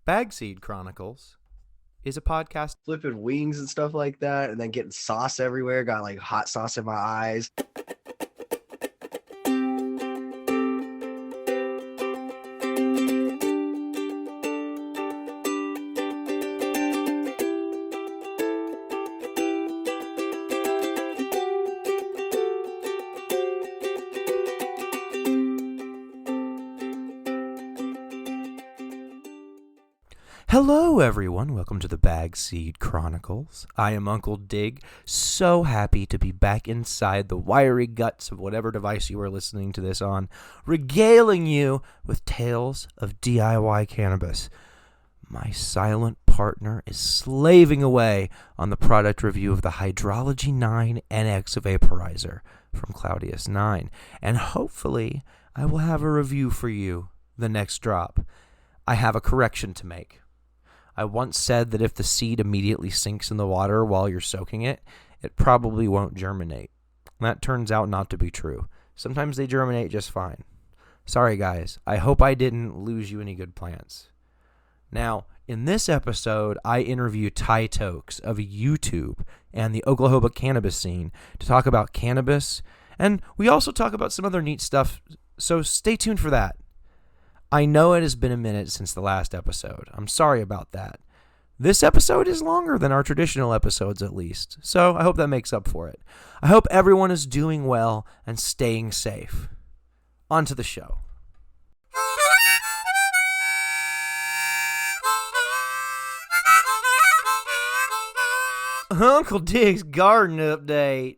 Bagseed Chronicles is a podcast flipping wings and stuff like that, and then getting sauce everywhere. Got like hot sauce in my eyes. Hello everyone, welcome to the Bagseed Chronicles. I am Uncle Dig, so happy to be back inside the wiry guts of whatever device you are listening to this on, regaling you with tales of DIY cannabis. My silent partner is slaving away on the product review of the Hydrology 9 NX Vaporizer from Claudius 9, and hopefully I will have a review for you the next drop. I have a correction to make. I once said that if the seed immediately sinks in the water while you're soaking it, it probably won't germinate. That turns out not to be true. Sometimes they germinate just fine. Sorry guys, I hope I didn't lose you any good plants. Now, in this episode, I interview Tye Tokes of YouTube and the Oklahoma cannabis scene to talk about cannabis, and we also talk about some other neat stuff, so stay tuned for that. I know it has been a minute since the last episode. I'm sorry about that. This episode is longer than our traditional episodes at least, so I hope that makes up for it. I hope everyone is doing well and staying safe. On to the show. Uncle Dig's garden update.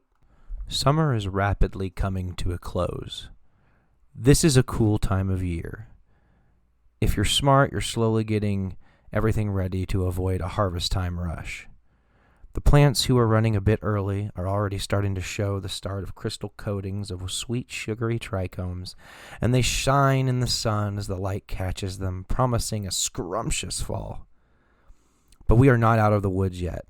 Summer is rapidly coming to a close. This is a cool time of year. If you're smart, you're slowly getting everything ready to avoid a harvest time rush. The plants who are running a bit early are already starting to show the start of crystal coatings of sweet, sugary trichomes, and they shine in the sun as the light catches them, promising a scrumptious fall. But we are not out of the woods yet.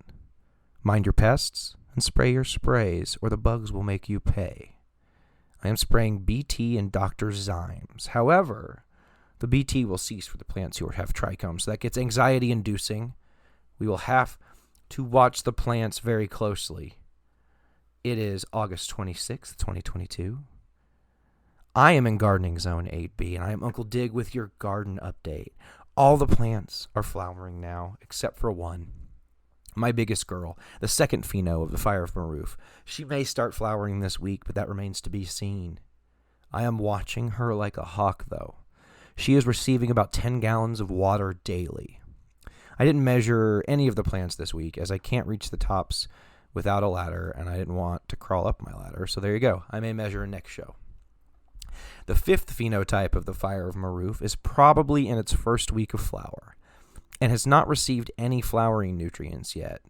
Mind your pests and spray your sprays, or the bugs will make you pay. I am spraying BT and Dr. Zymes. However, the BT will cease for the plants who have trichomes, so that gets anxiety-inducing. We will have to watch the plants very closely. It is August 26th, 2022. I am in Gardening Zone 8B, and I am Uncle Dig with your garden update. All the plants are flowering now, except for one. My biggest girl, the second pheno of the Fire from a Roof. She may start flowering this week, but that remains to be seen. I am watching her like a hawk, though. She is receiving about 10 gallons of water daily. I didn't measure any of the plants this week, as I can't reach the tops without a ladder, and I didn't want to crawl up my ladder, so there you go. I may measure next show. The fifth phenotype of the Fire of Maroof is probably in its first week of flower, and has not received any flowering nutrients yet.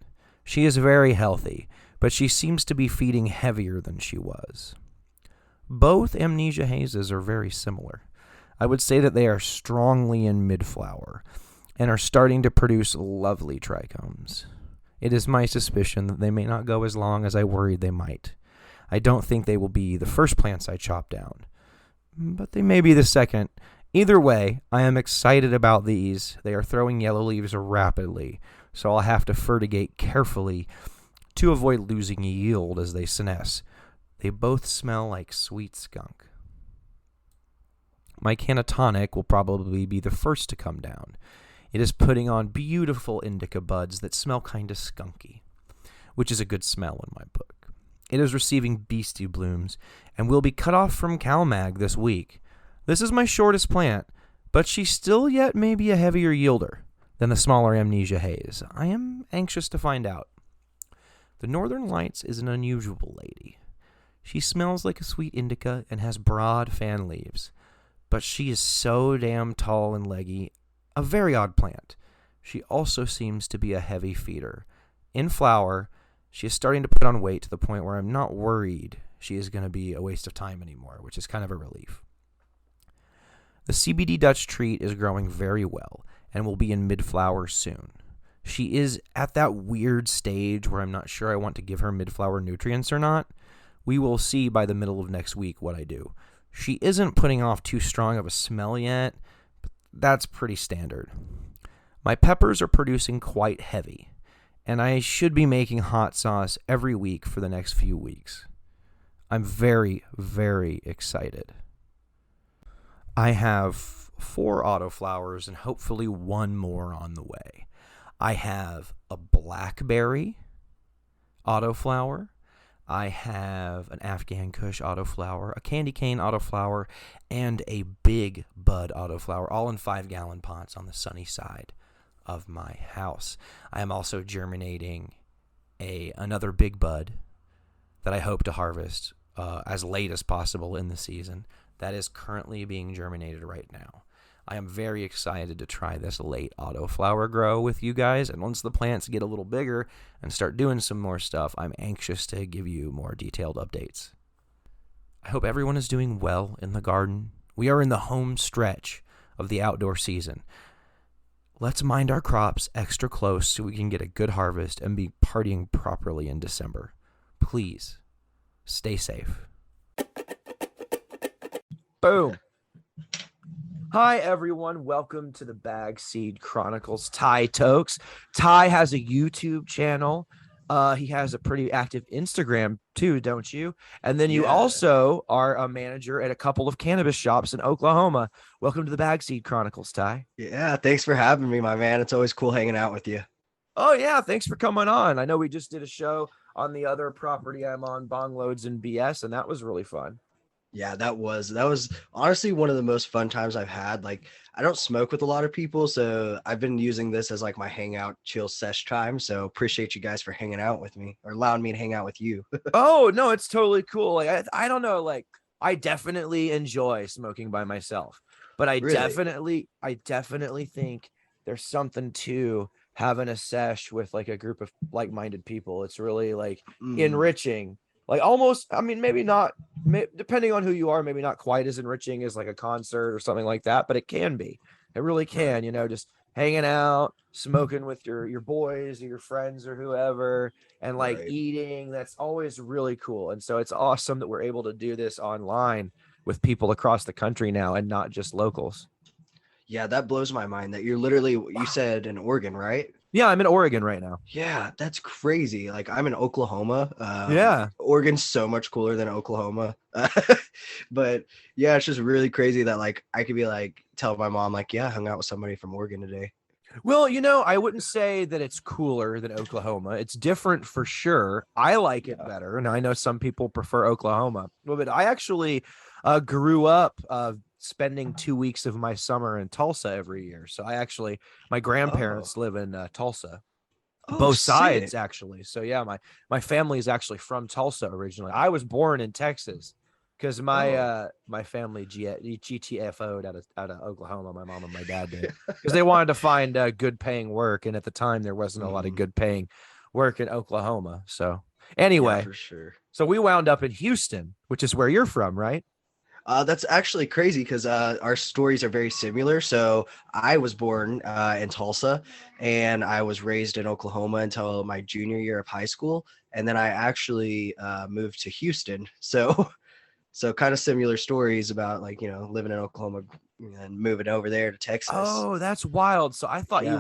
She is very healthy, but she seems to be feeding heavier than she was. Both amnesia hazes are very similar. I would say that they are strongly in mid-flower and are starting to produce lovely trichomes. It is my suspicion that they may not go as long as I worried they might. I don't think they will be the first plants I chop down, but they may be the second. Either way, I am excited about these. They are throwing yellow leaves rapidly, so I'll have to fertigate carefully to avoid losing yield as they senesce. They both smell like sweet skunk. My Canatonic will probably be the first to come down. It is putting on beautiful indica buds that smell kind of skunky, which is a good smell in my book. It is receiving beastie blooms and will be cut off from CalMag this week. This is my shortest plant, but she still yet may be a heavier yielder than the smaller amnesia haze. I am anxious to find out. The Northern Lights is an unusual lady. She smells like a sweet indica and has broad fan leaves. But she is so damn tall and leggy, a very odd plant. She also seems to be a heavy feeder. In flower, she is starting to put on weight to the point where I'm not worried she is going to be a waste of time anymore, which is kind of a relief. The CBD Dutch treat is growing very well and will be in mid-flower soon. She is at that weird stage where I'm not sure I want to give her mid-flower nutrients or not. We will see by the middle of next week what I do. She isn't putting off too strong of a smell yet, but that's pretty standard. My peppers are producing quite heavy, and I should be making hot sauce every week for the next few weeks. I'm very, very excited. I have 4 autoflowers and hopefully 1 more on the way. I have a blackberry autoflower. I have an Afghan Kush autoflower, a candy cane autoflower, and a big bud autoflower, all in 5-gallon pots on the sunny side of my house. I am also germinating another big bud that I hope to harvest as late as possible in the season. That is currently being germinated right now. I am very excited to try this late autoflower grow with you guys, and once the plants get a little bigger and start doing some more stuff, I'm anxious to give you more detailed updates. I hope everyone is doing well in the garden. We are in the home stretch of the outdoor season. Let's mind our crops extra close so we can get a good harvest and be partying properly in December. Please, stay safe. Boom. Hi, everyone. Welcome to the Bag Seed Chronicles. Tye Tokes. Tye has a YouTube channel. He has a pretty active Instagram too, don't you? And then you also are a manager at a couple of cannabis shops in Oklahoma. Welcome to the Bag Seed Chronicles, Tye. Yeah, thanks for having me, my man. It's always cool hanging out with you. Oh, yeah. Thanks for coming on. I know we just did a show on the other property I'm on, Bong Loads and BS, and that was really fun. Yeah, that was honestly one of the most fun times I've had. Like, I don't smoke with a lot of people, so I've been using this as like my hangout, chill sesh time. So appreciate you guys for hanging out with me or allowing me to hang out with you. Oh, no, it's totally cool. Like, I don't know, like, I definitely enjoy smoking by myself, but I Really? definitely think there's something to having a sesh with like a group of like-minded people. It's really like enriching. Like almost, I mean, maybe not, depending on who you are, maybe not quite as enriching as like a concert or something like that, but it can be. It really can, just hanging out, smoking with your boys or your friends or whoever, and like Right. eating. That's always really cool. And so it's awesome that we're able to do this online with people across the country now and not just locals. Yeah, that blows my mind that you said in Oregon, right? Yeah, I'm in Oregon right now. Yeah, that's crazy. Like, I'm in Oklahoma. Yeah. Oregon's so much cooler than Oklahoma. But yeah, it's just really crazy that like I could be like tell my mom like, yeah, I hung out with somebody from Oregon today. Well, I wouldn't say that it's cooler than Oklahoma. It's different for sure. I like it better. And I know some people prefer Oklahoma. Well, but I actually grew up spending 2 weeks of my summer in Tulsa every year. So my grandparents live in Tulsa, Oh, both sides sick. actually. So yeah, my family is actually from Tulsa originally. I was born in Texas because Oh. my family GTFO'd out of Oklahoma. My mom and my dad did because they wanted to find good paying work, and at the time there wasn't a lot of good paying work in Oklahoma. So Yeah, anyway, for sure. so we wound up in Houston, which is where you're from, right? That's actually crazy because our stories are very similar. So I was born in Tulsa and I was raised in Oklahoma until my junior year of high school. And then I actually moved to Houston. So kind of similar stories about like, living in Oklahoma and moving over there to Texas. Oh, that's wild. So I thought Yeah.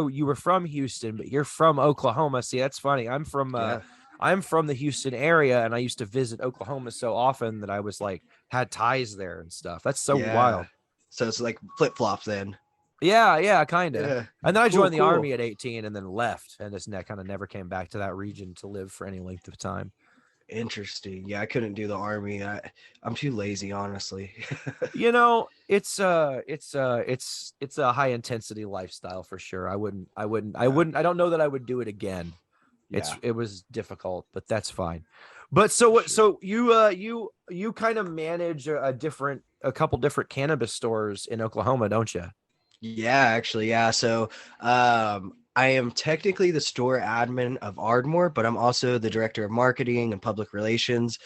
you were from Houston, but you're from Oklahoma. See, that's funny. Yeah. I'm from the Houston area, and I used to visit Oklahoma so often that I was like had ties there and stuff. That's so Yeah. wild. So it's like flip flops then. Yeah, kind of. Yeah. And then I Cool, joined the cool. army at 18 and then left, and just kind of never came back to that region to live for any length of time. Interesting. Yeah, I couldn't do the army. I'm too lazy, honestly. It's a high intensity lifestyle for sure. Yeah. I don't know that I would do it again. Yeah, It was difficult, but that's fine. But so for what? sure. So you kind of manage a couple different cannabis stores in Oklahoma, don't you? Yeah, actually, yeah. So, I am technically the store admin of Ardmore, but I'm also the director of marketing and public relations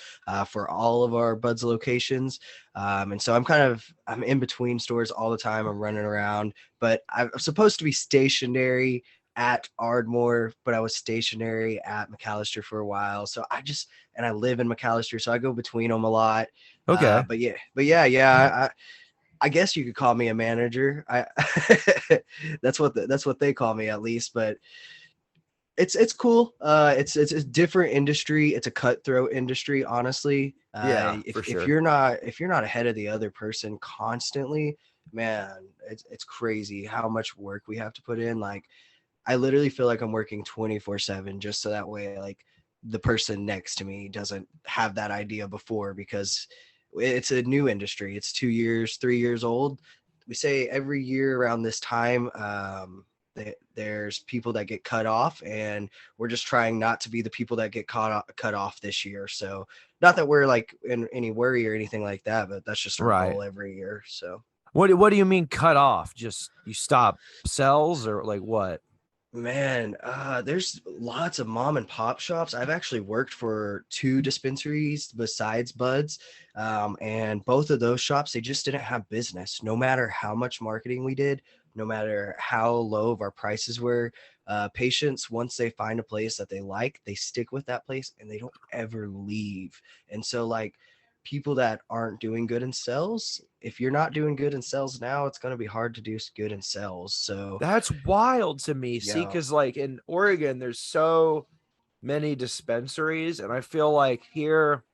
for all of our Buds locations. And so I'm in between stores all the time. I'm running around, but I'm supposed to be stationary at Ardmore, but I was stationary at McAllister for a while. So and I live in McAllister, so I go between them a lot. Okay. But yeah. I guess you could call me a manager. I that's what they call me at least, but it's cool. It's a different industry. It's a cutthroat industry, honestly. Yeah, If for if sure. you're not ahead of the other person constantly, man, it's crazy how much work we have to put in. Like I literally feel like I'm working 24/7 just so that way like the person next to me doesn't have that idea before, because it's a new industry. It's 2 years, 3 years old. We say every year around this time, there's people that get cut off, and we're just trying not to be the people that get cut off this year. So not that we're like in any worry or anything like that, but that's just our Right. goal every year. So What do you mean cut off? Just you stop cells or like what? man, there's lots of mom and pop shops. I've actually worked for two dispensaries besides Bud's, and both of those shops, they just didn't have business. No matter how much marketing we did, no matter how low of our prices were, patients, once they find a place that they like, they stick with that place and they don't ever leave. And so, like, people that aren't doing good in sales, if you're not doing good in sales now, it's going to be hard to do good in sales. So, That's wild to me. See, yeah. because like in Oregon, there's so many dispensaries, and I feel like here,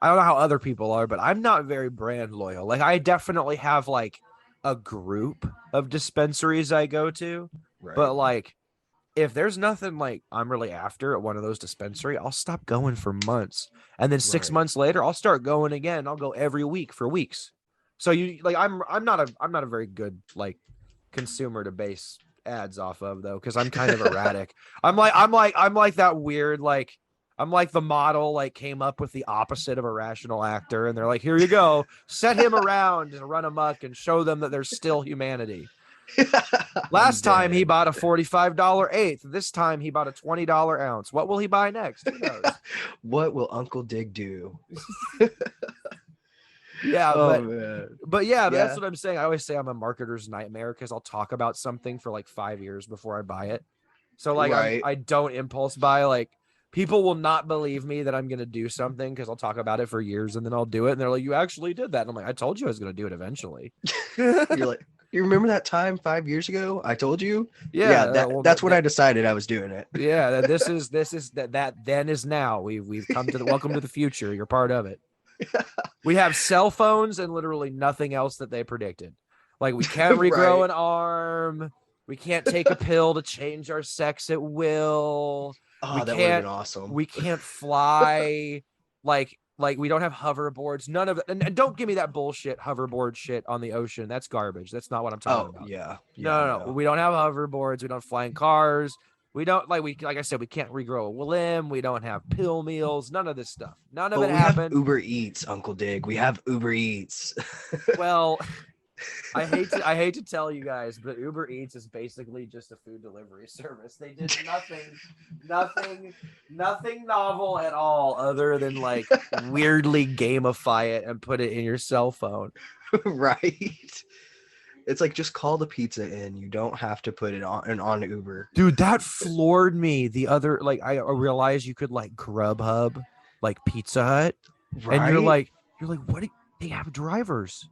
I don't know how other people are, but I'm not very brand loyal. Like I definitely have like a group of dispensaries I go to, Right. but like if there's nothing like I'm really after at one of those dispensary, I'll stop going for months. And then six Right. months later, I'll start going again. I'll go every week for weeks. So you like I'm not a very good like consumer to base ads off of though, because I'm kind of erratic. I'm like that weird like I'm like the model like came up with the opposite of a rational actor, and they're like, here you go, set him around and run amok and show them that there's still humanity. I'm Last time he dead. bought a $45 eighth. This time he bought a $20 ounce. What will he buy next? Who knows? What will Uncle Dig do? Yeah, Oh man. but yeah, that's Yeah. what I'm saying. I always say I'm a marketer's nightmare because I'll talk about something for like 5 years before I buy it. So like Right. I don't impulse buy. Like people will not believe me that I'm gonna do something because I'll talk about it for years and then I'll do it and they're like, you actually did that. And I'm like, I told you I was gonna do it eventually. You're like, you remember that time 5 years ago? I told you. Yeah, Yeah, well, that's when I decided I was doing it. yeah, this is that then is now. We've come to the welcome to the future. You're part of it. We have cell phones and literally nothing else that they predicted. Like we can't regrow Right. an arm. We can't take a pill to change our sex at will. Oh, that would have been awesome. We can't fly. Like we don't have hoverboards. None of it. And don't give me that bullshit hoverboard shit on the ocean. That's garbage. That's not what I'm talking Oh, about. yeah. Yeah, No. no. We don't have hoverboards. We don't fly in cars. We don't like I said, we can't regrow a limb. We don't have pill meals. None of this stuff. None of But it we have happened. Uber Eats, Uncle Dig. We have Uber Eats. Well, I hate to tell you guys, but Uber Eats is basically just a food delivery service. They did nothing novel at all other than like weirdly gamify it and put it in your cell phone. Right. It's like just call the pizza in. You don't have to put it on Uber. Dude, that floored me. The other like I realized you could like Grubhub, like Pizza Hut, and Right? you're like, what? They have drivers.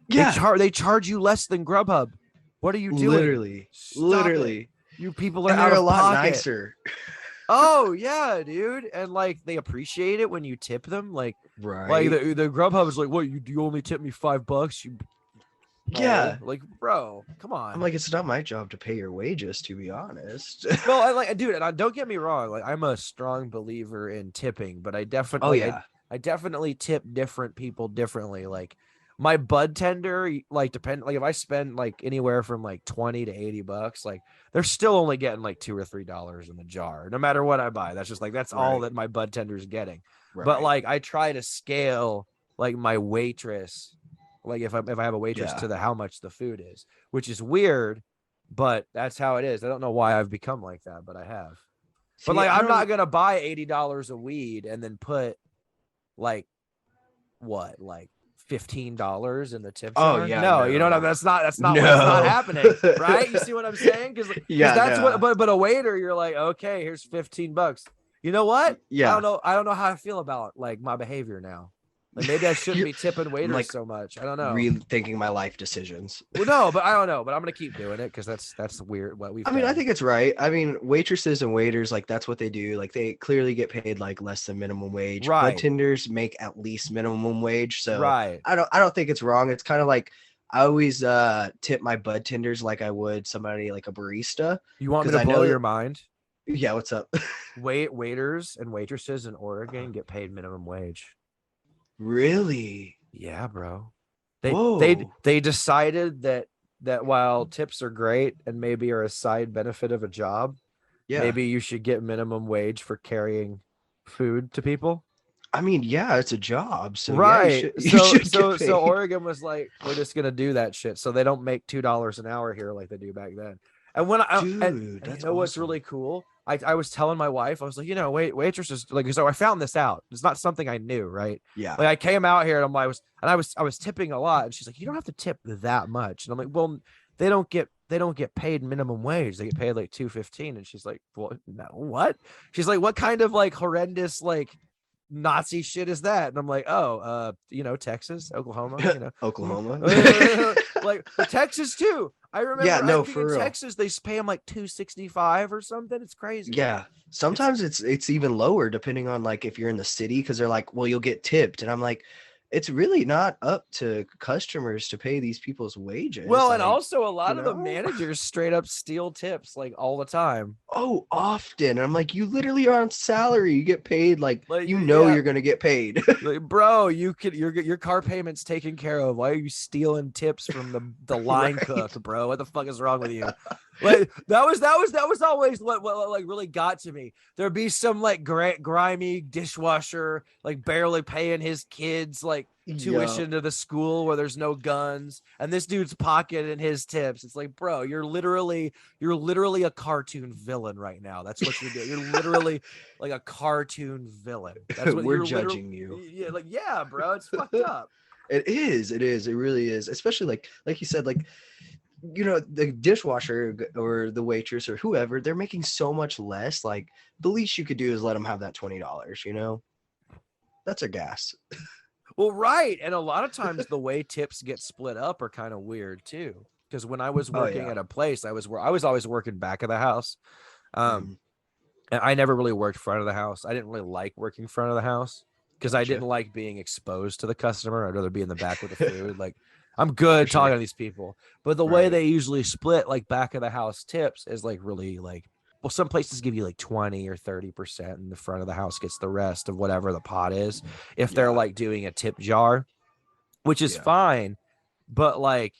Yeah. They charge you less than Grubhub. What are you doing? Literally. Stop it. Literally. You people are And out they're a of lot pocket. nicer. Oh yeah, dude. And like they appreciate it when you tip them. Like Right. the Grubhub is like, what, you only tip me $5? You Yeah. like, bro, come I'm on. like, it's not my job to pay your wages, to be honest. Well, I like, dude, and don't get me wrong. Like, I'm a strong believer in tipping, but Oh yeah. I definitely tip different people differently. Like, my bud tender, like, like if I spend like anywhere from like 20 to $80, like, they're still only getting like $2 or $3 in the jar, no matter what I buy. That's just like that's all Right. that my bud tender is getting. But Right. like, I try to scale like my waitress, like if I have a waitress Yeah. to the how much the food is, which is weird, but that's how it is. I don't know why I've become like that, but I have. But See, like I I'm not don't. gonna buy $80 of weed and then put like what, like $15 in the tip Oh jar. yeah. No, you know what I mean? No. That's not what's not No. happening, right? You see what I'm saying? Because Yeah. that's what. No. But a waiter, you're like, okay, here's $15. You know what? Yeah. I don't know how I feel about like my behavior now. Like maybe I shouldn't be tipping I'm waiters like so much. I don't know. rethinking my life decisions. Well, no, but I don't know. But I'm gonna keep doing it because that's weird what we've I mean, I done. think it's right. I mean, waitresses and waiters, like that's what they do. Like they clearly get paid like less than minimum wage. Bud Right, tenders make at least minimum wage. So right. I don't think it's wrong. It's kind of like I always tip my bud tenders like I would somebody like a barista. You want me Because to I blow know your that, mind? yeah, what's up? Waiters and waitresses in Oregon get paid minimum wage. Really? Yeah, bro. They they Whoa. they decided that while tips are great and maybe are a side benefit of a job, Yeah. maybe you should get minimum wage for carrying food to people. I mean, yeah, it's a job. So yeah, you Right. should you So should get so so paid. Oregon was like, we're just gonna do that shit. So they don't make $2 an hour here like they do back then. And when I Dude, and you that's know what's awesome. really cool? I was telling my wife, I was like, waitresses like so I found this out. It's not something I knew, right? Yeah. Like I came out here and I was tipping a lot, and she's like, you don't have to tip that much. And I'm like, well, they don't get paid minimum wage. They get paid like 2.15. And she's like, well, no, what? She's like, what kind of like horrendous like Nazi shit is that? And I'm like, oh, Texas, Oklahoma, Oklahoma. like but Texas too. I Yeah, remember I no, think in for real. Texas they pay them like 265 or something. It's crazy. Yeah. It's Sometimes it's even lower depending on like if you're in the city because they're like, well, you'll get tipped. And I'm like, it's really not up to customers to pay these people's wages. well, and Like, also a you lot of the know? managers straight up steal tips like all the time. Oh, often. And I'm like, you literally are on salary. You get paid like Like you know yeah, you're gonna get paid. like, bro, you could your car payment's taken care of. Why are you stealing tips from the line Right. cook, bro? What the fuck is wrong with you? Like that was always what like really got to me. There'd be some like grimy dishwasher like barely paying his kids like Yeah. tuition to the school where there's no guns, and this dude's pocketing his tips. It's like, bro, you're literally a cartoon villain right now. That's what you're doing. You're literally like a cartoon villain. That's what We're you're literally. judging you. Yeah, like yeah, bro, it's fucked up. It is. It is. It really is. Especially like you said, like the dishwasher or the waitress or whoever, they're making so much less. Like the least you could do is let them have that $20. That's a gas. Well, right, and a lot of times the way tips get split up are kind of weird too. Because when I was Oh working yeah. at a place, I was always working back of the house. Um, Mhm. and I never really worked front of the house. I didn't really like working front of the house because I Gotcha. didn't like being exposed to the customer. I'd rather be in the back with the food. Like I'm For good talking sure. to these people, but the way Right. they usually split like back of the house tips is like really like well, some places give you like 20 or 30%, and the front of the house gets the rest of whatever the pot is. If they're Yeah. like doing a tip jar, which is Yeah. fine, but like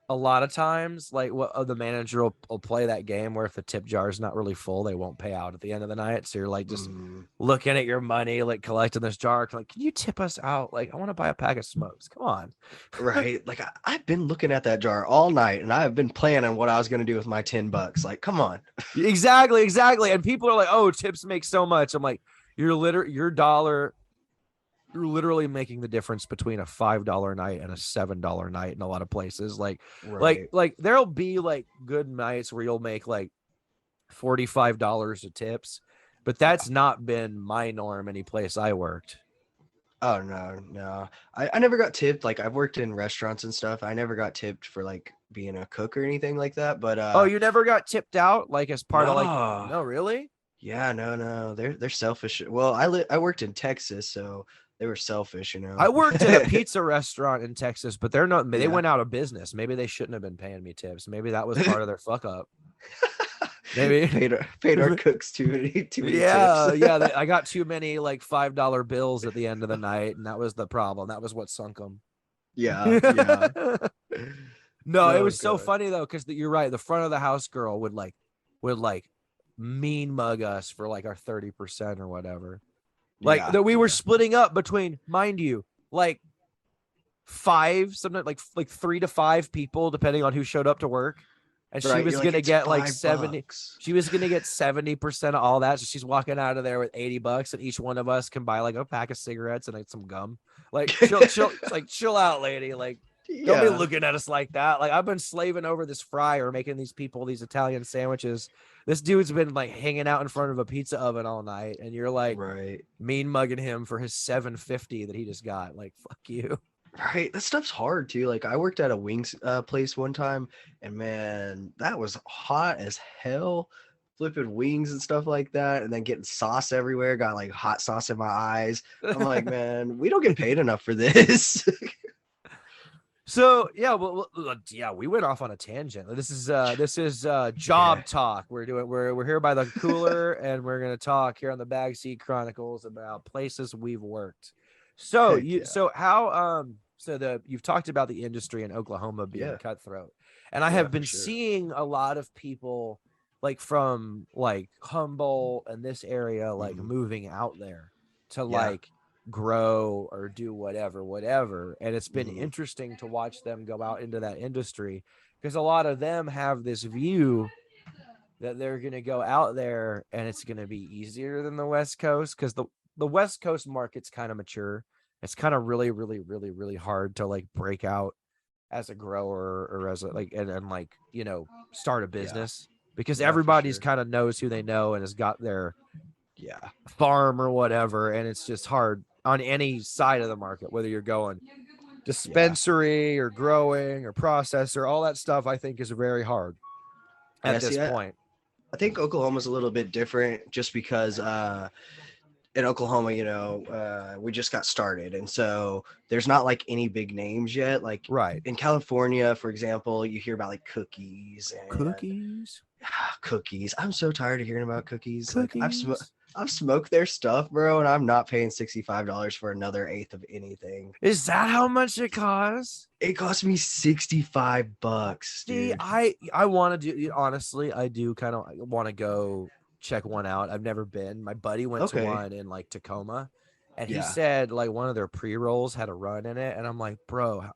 a lot of times, like what the manager will play that game where if the tip jar is not really full, they won't pay out at the end of the night. So you're like just Mm, looking at your money, like collecting this jar, like, can you tip us out? Like, I want to buy a pack of smokes. Come on. right. Like I've been looking at that jar all night, and I've been planning what I was gonna do with my $10. Like, come on. Exactly. And people are like, oh, tips make so much. I'm like, your dollar, you're literally making the difference between a $5 night and a $7 night in a lot of places. Like, like, Right. like there'll be like good nights where you'll make like $45 of tips, but Yeah. that's not been my norm any place I worked. Oh no, no. I never got tipped. Like I've worked in restaurants and stuff. I never got tipped for like being a cook or anything like that. But Oh, you never got tipped out like as part of like, no. no, really? Yeah, no, no. They're selfish. Well, I worked in Texas, so they were selfish. I worked at a pizza restaurant in Texas, but they're not, they Yeah. went out of business. Maybe they shouldn't have been paying me tips. Maybe that was part of their fuck up. Maybe. paid our cooks too many tips. Yeah. I got too many like $5 bills at the end of the night, and that was the problem. That was what sunk them. Yeah, yeah. No, it Oh was so god. funny though, because you're right. The front of the house girl would like mean mug us for like our 30% or whatever. Like Yeah, that we were yeah. splitting up between, mind you, like five, sometimes like 3 to 5 people, depending on who showed up to work. And she Right. was You're like, gonna it's get like 70. $5. She was gonna get 70% of all that. So she's walking out of there with $80, and each one of us can buy like a pack of cigarettes and like some gum. Like chill, it's like chill out, lady. Like Don't be Yeah. looking at us like that. Like, I've been slaving over this fryer, making these people these Italian sandwiches. This dude's been like hanging out in front of a pizza oven all night, and you're like Right. mean mugging him for his 750 that he just got. Like, fuck you. Right. That stuff's hard too. Like I worked at a wings place one time, and man, that was hot as hell. Flipping wings and stuff like that, and then getting sauce everywhere. Got like hot sauce in my eyes. I'm like, man, we don't get paid enough for this. So yeah, yeah, we went off on a tangent. This is Yeah. job talk. We're here by the cooler, and we're gonna talk here on the Bagseat Chronicles about places we've worked. So Heck you yeah. so how so the you've talked about the industry in Oklahoma being Yeah. cutthroat, and I Yeah, have for been sure. seeing a lot of people like from like Humboldt and this area like Hmm. moving out there to Yeah. like grow or do whatever, and it's been Hmm. interesting to watch them go out into that industry because a lot of them have this view that they're going to go out there and it's going to be easier than the West Coast because the West Coast market's kind of mature. It's kind of really hard to like break out as a grower or as a like and like start a Yeah. business because Yeah, for everybody's sure. kind of knows who they know and has got their Yeah. farm or whatever, and it's just hard on any side of the market, whether you're going Yeah. dispensary or growing or processor, all that stuff I think is very hard Yeah. at this See, point. I think Oklahoma's a little bit different just because in Oklahoma, we just got started. And so there's not like any big names yet. Like Right. in California, for example, you hear about like cookies and Cookies. cookies. I'm so tired of hearing about cookies. Like Cookies. I've smoked their stuff, bro, and I'm not paying $65 for another eighth of anything. Is that how much it costs? It cost me $65, See, dude. I want to do, honestly, I do kind of want to go check one out. I've never been. My buddy went to Okay. one in like Tacoma, and he Yeah. said like one of their pre-rolls had a run in it, and I'm like, bro,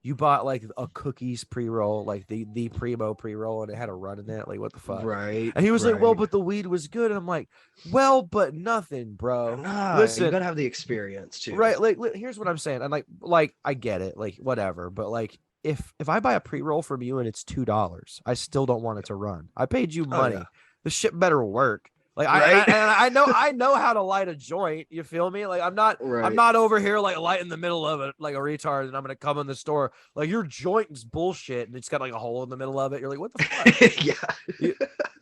you bought like a cookies pre-roll, like the primo pre-roll, and it had a run in it. Like, what the fuck? Right. And he was like, well, Right. but the weed was good. And I'm like, well, but nothing, bro. Nah, you Listen, gotta have the experience too. right? Like, here's what I'm saying. I'm like, I get it, like, whatever. But like, if I buy a pre-roll from you and it's $2, I still don't want it to run. I paid you Oh yeah. money. The shit better work. Like Right. I know how to light a joint. You feel me? Like I'm Right. not over here like light in the middle of it like a retard, and I'm gonna come in the store like your joint is bullshit and it's got like a hole in the middle of it. You're like, what the fuck? Yeah. You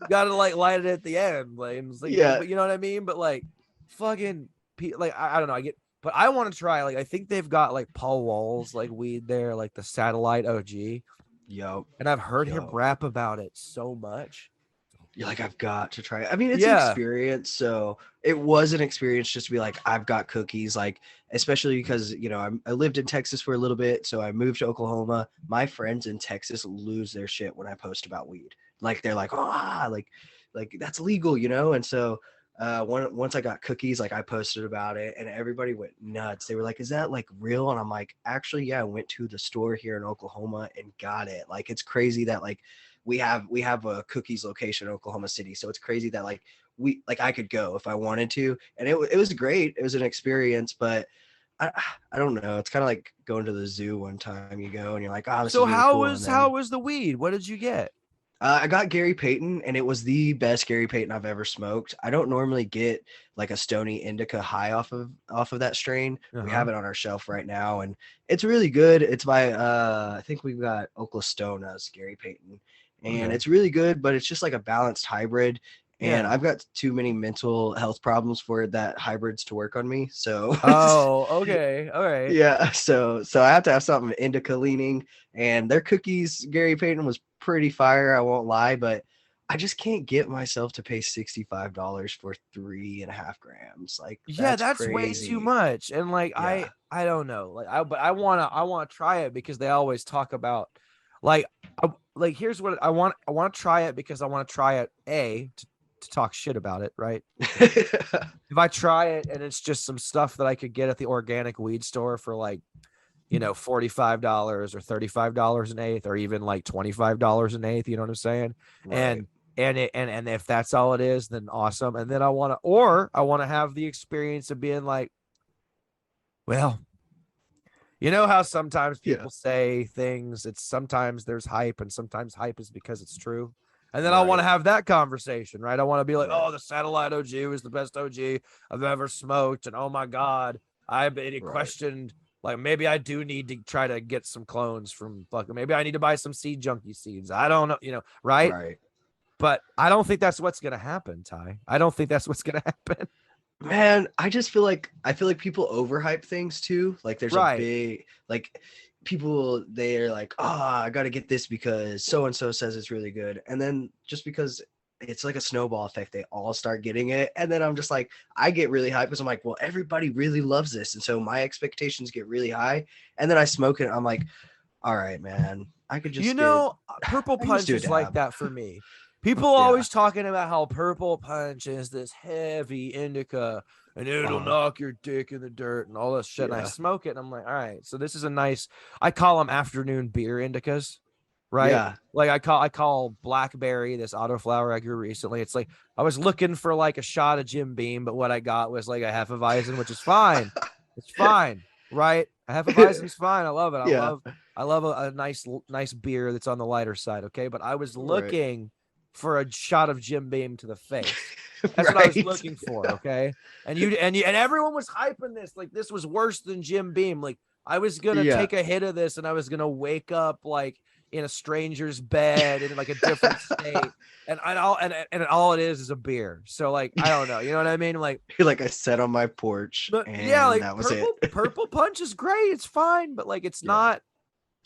gotta like light it at the end, like, and it's like, Yeah. but you know what I mean? But like, fucking, like I don't know. I get, but I want to try. Like, I think they've got like Paul Wall's like weed there, like the Satellite OG, Yo. and I've heard him Yo. rap about it so much. You're like, I've got to try it. I mean, it's an Yeah, experience. So it was an experience just to be like, I've got cookies. Like, especially because, I lived in Texas for a little bit. So I moved to Oklahoma. My friends in Texas lose their shit when I post about weed. Like, they're like, like that's legal. And so once I got cookies, like I posted about it and everybody went nuts. They were like, is that like real? And I'm like, actually, yeah, I went to the store here in Oklahoma and got it. Like, it's crazy that like, we have a cookies location in Oklahoma City. So it's crazy that like I could go if I wanted to. And it was great. It was an experience, but I, I don't know. It's kind of like going to the zoo one time. You go and you're like, oh, this so is really how cool. And was then the weed? What did you get? I got Gary Payton, and it was the best Gary Payton I've ever smoked. I don't normally get like a Stony Indica high off of that strain. We Uh-huh. have it on our shelf right now, and it's really good. It's by I think we've got Oklastona's Gary Payton, and Okay. it's really good. But it's just like a balanced hybrid, and Yeah. I've got too many mental health problems for that hybrids to work on me. So Oh, okay. All right. yeah, so I have to have something indica leaning, and their cookies, Gary Payton was pretty fire, I won't lie, but I just can't get myself to pay $65 for 3.5 grams. Like Yeah, that's that's way too crazy. much. And like Yeah. I don't know. Like but I wanna try it because they always talk about like like here's what I want to try it because I want to try it to talk shit about it, right? If I try it and it's just some stuff that I could get at the organic weed store for like, $45 or $35 an eighth, or even like $25 an eighth, you know what I'm saying? Right. And and if that's all it is, then awesome. And then I want to have the experience of being like, well, You know how sometimes Yeah. people say things, it's sometimes there's hype and sometimes hype is because it's true. And then I want to Right. have that conversation, right? I want to be like, Right. oh, the satellite OG was the best OG I've ever smoked. And oh my God, I've been Right. questioned. Like maybe I do need to try to get some clones from fucking, maybe I need to buy some seed junkie seeds. I don't know, right? Right. But I don't think that's what's going to happen, Ty. I don't think that's what's going to happen. Man, I feel like people overhype things too. Like there's a Right. big like people they're like, "Oh, I got to get this because so and so says it's really good." And then just because it's like a snowball effect, they all start getting it. And then I'm just like, I get really hyped because I'm like, well, everybody really loves this. And so my expectations get really high. And then I smoke it. And I'm like, all right, man, I could You just get, know, Purple I can just Punch do a is like dab. that for me. People Yeah. always talking about how Purple Punch is this heavy indica and it'll Uh-huh. knock your dick in the dirt and all this shit. And I Yeah. smoke it and I'm like, all right, so this is a nice, I call them afternoon beer indicas, right? Yeah. Like I call blackberry this autoflower I grew recently. It's like I was looking for like a shot of Jim Beam, but what I got was like a half of Weizen, which is fine. It's fine, right? A half of Weizen's fine. I love it. Yeah. I love a nice beer that's on the lighter side. Okay. But I was Right. looking for a shot of Jim Beam to the face. That's what I was Right. looking for. Okay. And everyone was hyping this. Like this was worse than Jim Beam. Like I was going to Yeah. take a hit of this and I was going to wake up like in a stranger's bed in like a different state. And all it is a beer. So like, I don't know. You know what I mean? Like, Like I sat on my porch but yeah, and like that was it. purple punch is great. It's fine, but like Yeah.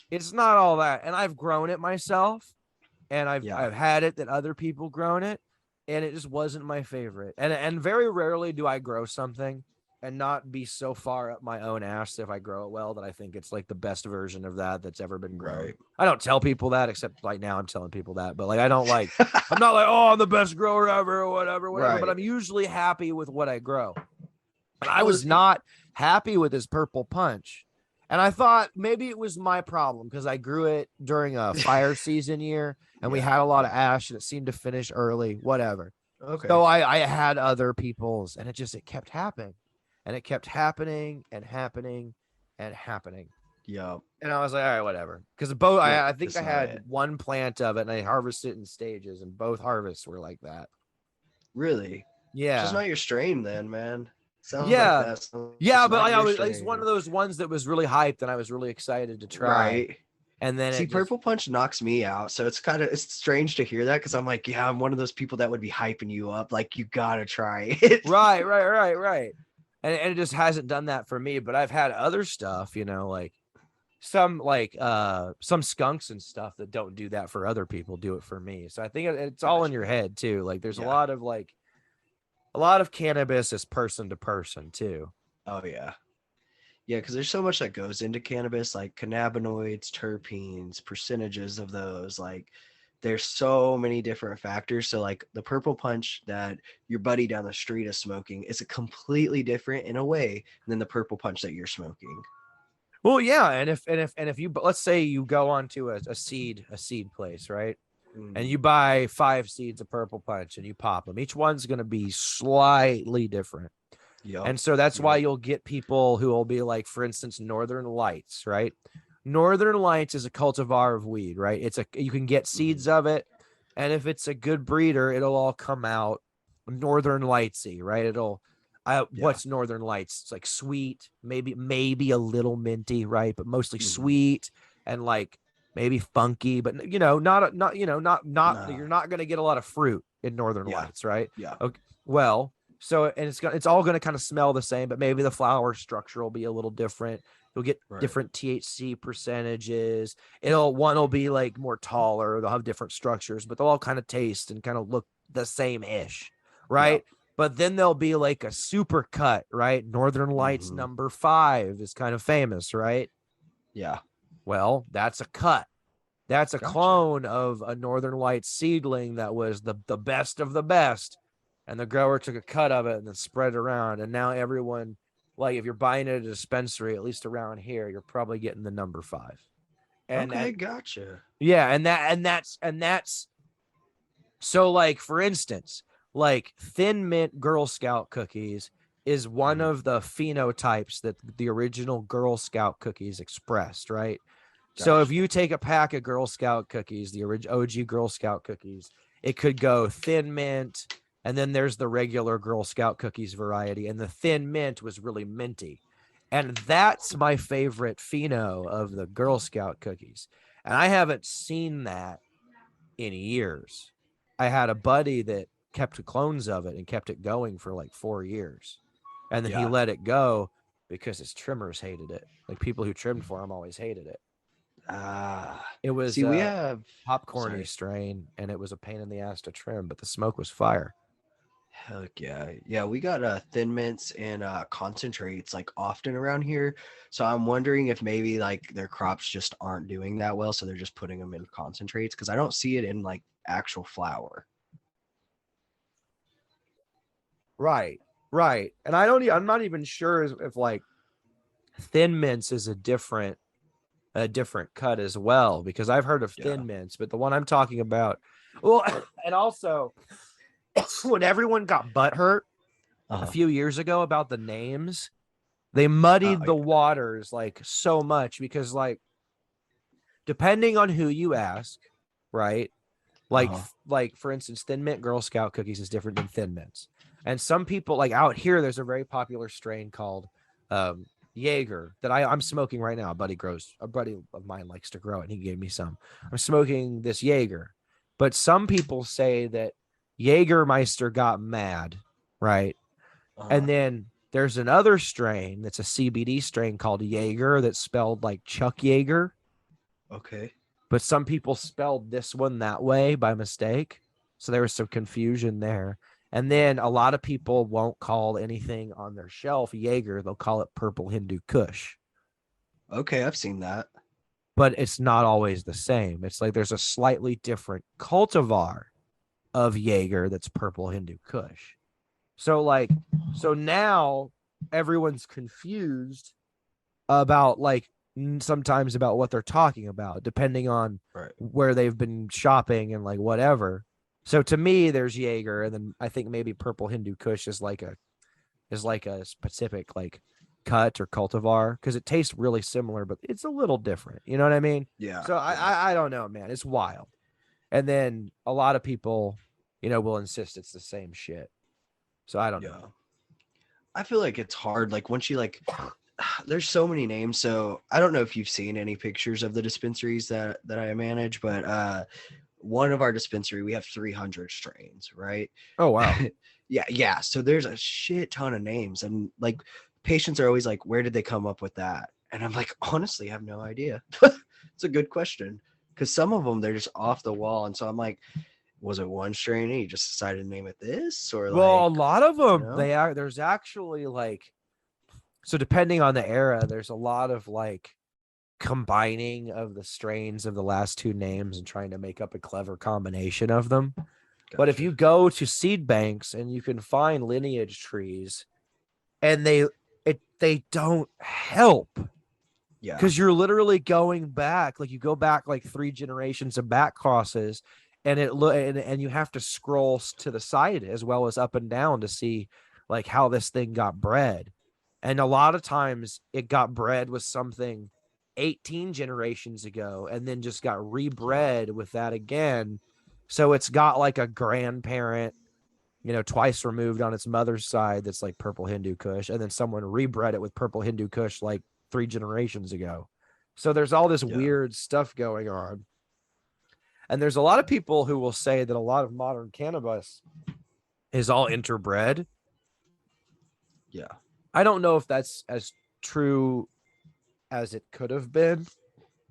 it's not all that. And I've grown it myself and Yeah. I've had it that other people grown it and it just wasn't my favorite. And very rarely do I grow something and not be so far up my own ass if I grow it well that I think it's like the best version of that that's ever been grown. Right. I don't tell people that except like now I'm telling people that, but like I don't like I'm not like, oh, I'm the best grower ever or whatever, but Right. I'm usually happy with what I grow. And I Well, was not happy with his purple punch. And I thought maybe it was my problem because I grew it during a fire season year and we yeah. had a lot of Yeah. ash and it seemed to finish early, whatever. Okay. So I had other people's and it kept happening and it kept happening and happening and happening. Yeah. And I was like, all right, whatever. Because both, Like I think it's I not had it. one plant of it and I harvested it in stages and both harvests were like that. Really. Just Yeah. not your strain then, man. Sounds like Yeah. that's Yeah, just but not I your was it's one strain. of those ones that was really hyped and I was really excited to try. Right. And then See, it just Purple Punch knocks me out. So it's strange to hear that because I'm like, yeah, I'm one of those people that would be hyping you up. Like, you gotta try it. right. And it just hasn't done that for me. But I've had other stuff, like some skunks and stuff that don't do that for other people, do it for me. So I think it's all in your Gotcha. head too. Like there's Yeah. a lot of cannabis is person to person too. Oh yeah. Yeah, because there's so much that goes into cannabis, like cannabinoids, terpenes, percentages of those. Like, there's so many different factors. So, like the purple punch that your buddy down the street is smoking is a completely different in a way than the purple punch that you're smoking. Well, yeah, and if you let's say you go onto a seed place, right? And Mm, you buy 5 seeds of purple punch and you pop them. Each one's going to be slightly different. yep. And so that's why Yep. you'll get people who will be like, for instance, Northern Lights, right? Northern Lights is a cultivar of weed, right? You can get Mm, seeds of it, and if it's a good breeder, it'll all come out Northern Lightsy, right? yeah. What's Northern Lights? It's like sweet, maybe a little minty, right? But mostly Hmm. sweet and like maybe funky, but not Nah. you're not going to get a lot of fruit in Northern Yeah. Lights, right? Yeah. Okay. Well, so and it's all going to kind of smell the same, but maybe the flower structure will be a little different. You'll get Right. different THC percentages. One will be like more taller. They'll have different structures, but they'll all kind of taste and kind of look the same ish, Yep. right? But then there'll be like a super cut, right? Northern Lights Hmm. #5 is kind of famous, right? Yeah. Well, that's a cut. That's a Gotcha. clone of a Northern Lights seedling that was the best of the best. And the grower took a cut of it and then spread it around. And now everyone, like if you're buying it at a dispensary, at least around here, you're probably getting the #5. And Okay. Gotcha. yeah, and that's so like for instance, like Thin Mint Girl Scout cookies is one Mhm. of the phenotypes that the original Girl Scout cookies expressed, right? So if Gotcha. you take a pack of Girl Scout cookies, the original OG Girl Scout cookies, it could go thin mint, and then there's the regular Girl Scout cookies variety, and the thin mint was really minty. And that's my favorite pheno of the Girl Scout cookies. And I haven't seen that in years. I had a buddy that kept clones of it and kept it going for like 4 years. And then he Yeah. let it go because his trimmers hated it. Like people who trimmed for him always hated it. Ah. It was See, we a have. popcorny Sorry. strain and it was a pain in the ass to trim, but the smoke was fire. Heck yeah. Yeah, we got thin mints and concentrates like often around here. So I'm wondering if maybe like their crops just aren't doing that well, so they're just putting them in concentrates because I don't see it in like actual flour. Right. Right. And I'm not even sure if like thin mints is a different cut as well, because I've heard of Yeah. thin mints, but the one I'm talking about, well, and also when everyone got butthurt a Uh-huh. few years ago about the names, they Oh, muddied yeah. the waters like so much because like depending on who you ask, right? Like Uh-huh. like for instance, thin mint Girl Scout cookies is different than thin mints. And some people like out here, there's a very popular strain called Jaeger that I'm smoking right now. A buddy of mine likes to grow it, and he gave me some. I'm smoking this Jaeger, but some people say that Jägermeister got mad, right? And Uh-huh. then there's another strain that's a CBD strain called Jaeger that's spelled like Chuck Yeager, Okay. but some people spelled this one that way by mistake. So there was some confusion there. And then a lot of people won't call anything on their shelf Jaeger. They'll call it Purple Hindu Kush, Okay, I've seen that. but it's not always the same. It's like there's a slightly different cultivar of Jaeger that's Purple Hindu Kush. So like, so now everyone's confused about like sometimes about what they're talking about, depending on Right. where they've been shopping and like whatever. So to me, there's Jaeger, and then I think maybe Purple Hindu Kush is like a specific like cut or cultivar because it tastes really similar, but it's a little different. You know what I mean? Yeah. So I, Yeah. I I don't know, man. It's wild. And then a lot of people, will insist it's the same shit. So I don't Yeah. know. I feel like it's hard. Like once you like there's so many names. So I don't know if you've seen any pictures of the dispensaries that I manage, but one of our dispensary, we have 300 strains, right? Oh wow. Yeah, yeah. So there's a shit ton of names, and like patients are always like, "Where did they come up with that?" And I'm like, honestly, I have no idea. It's a good question because some of them they're just off the wall, and so I'm like, was it one strain and you just decided to name it this, or Well, a like, lot of you them know? they are. There's actually like so depending on the era, there's a lot of like combining of the strains of the last two names and trying to make up a clever combination of them. But if Gotcha. you go to seed banks and you can find lineage trees and they don't help Yeah. because you're literally going back, like you go back like 3 generations of back crosses, and and you have to scroll to the side as well as up and down to see like how this thing got bred. And a lot of times it got bred with something 18 generations ago and then just got Yeah. rebred with that again. So it's got like a grandparent, twice removed on its mother's side that's like Purple Hindu Kush, and then someone rebred it with Purple Hindu Kush like 3 generations ago. So there's all this Yeah. weird stuff going on. And there's a lot of people who will say that a lot of modern cannabis is all interbred. Yeah. I don't know if that's as true as it could have been.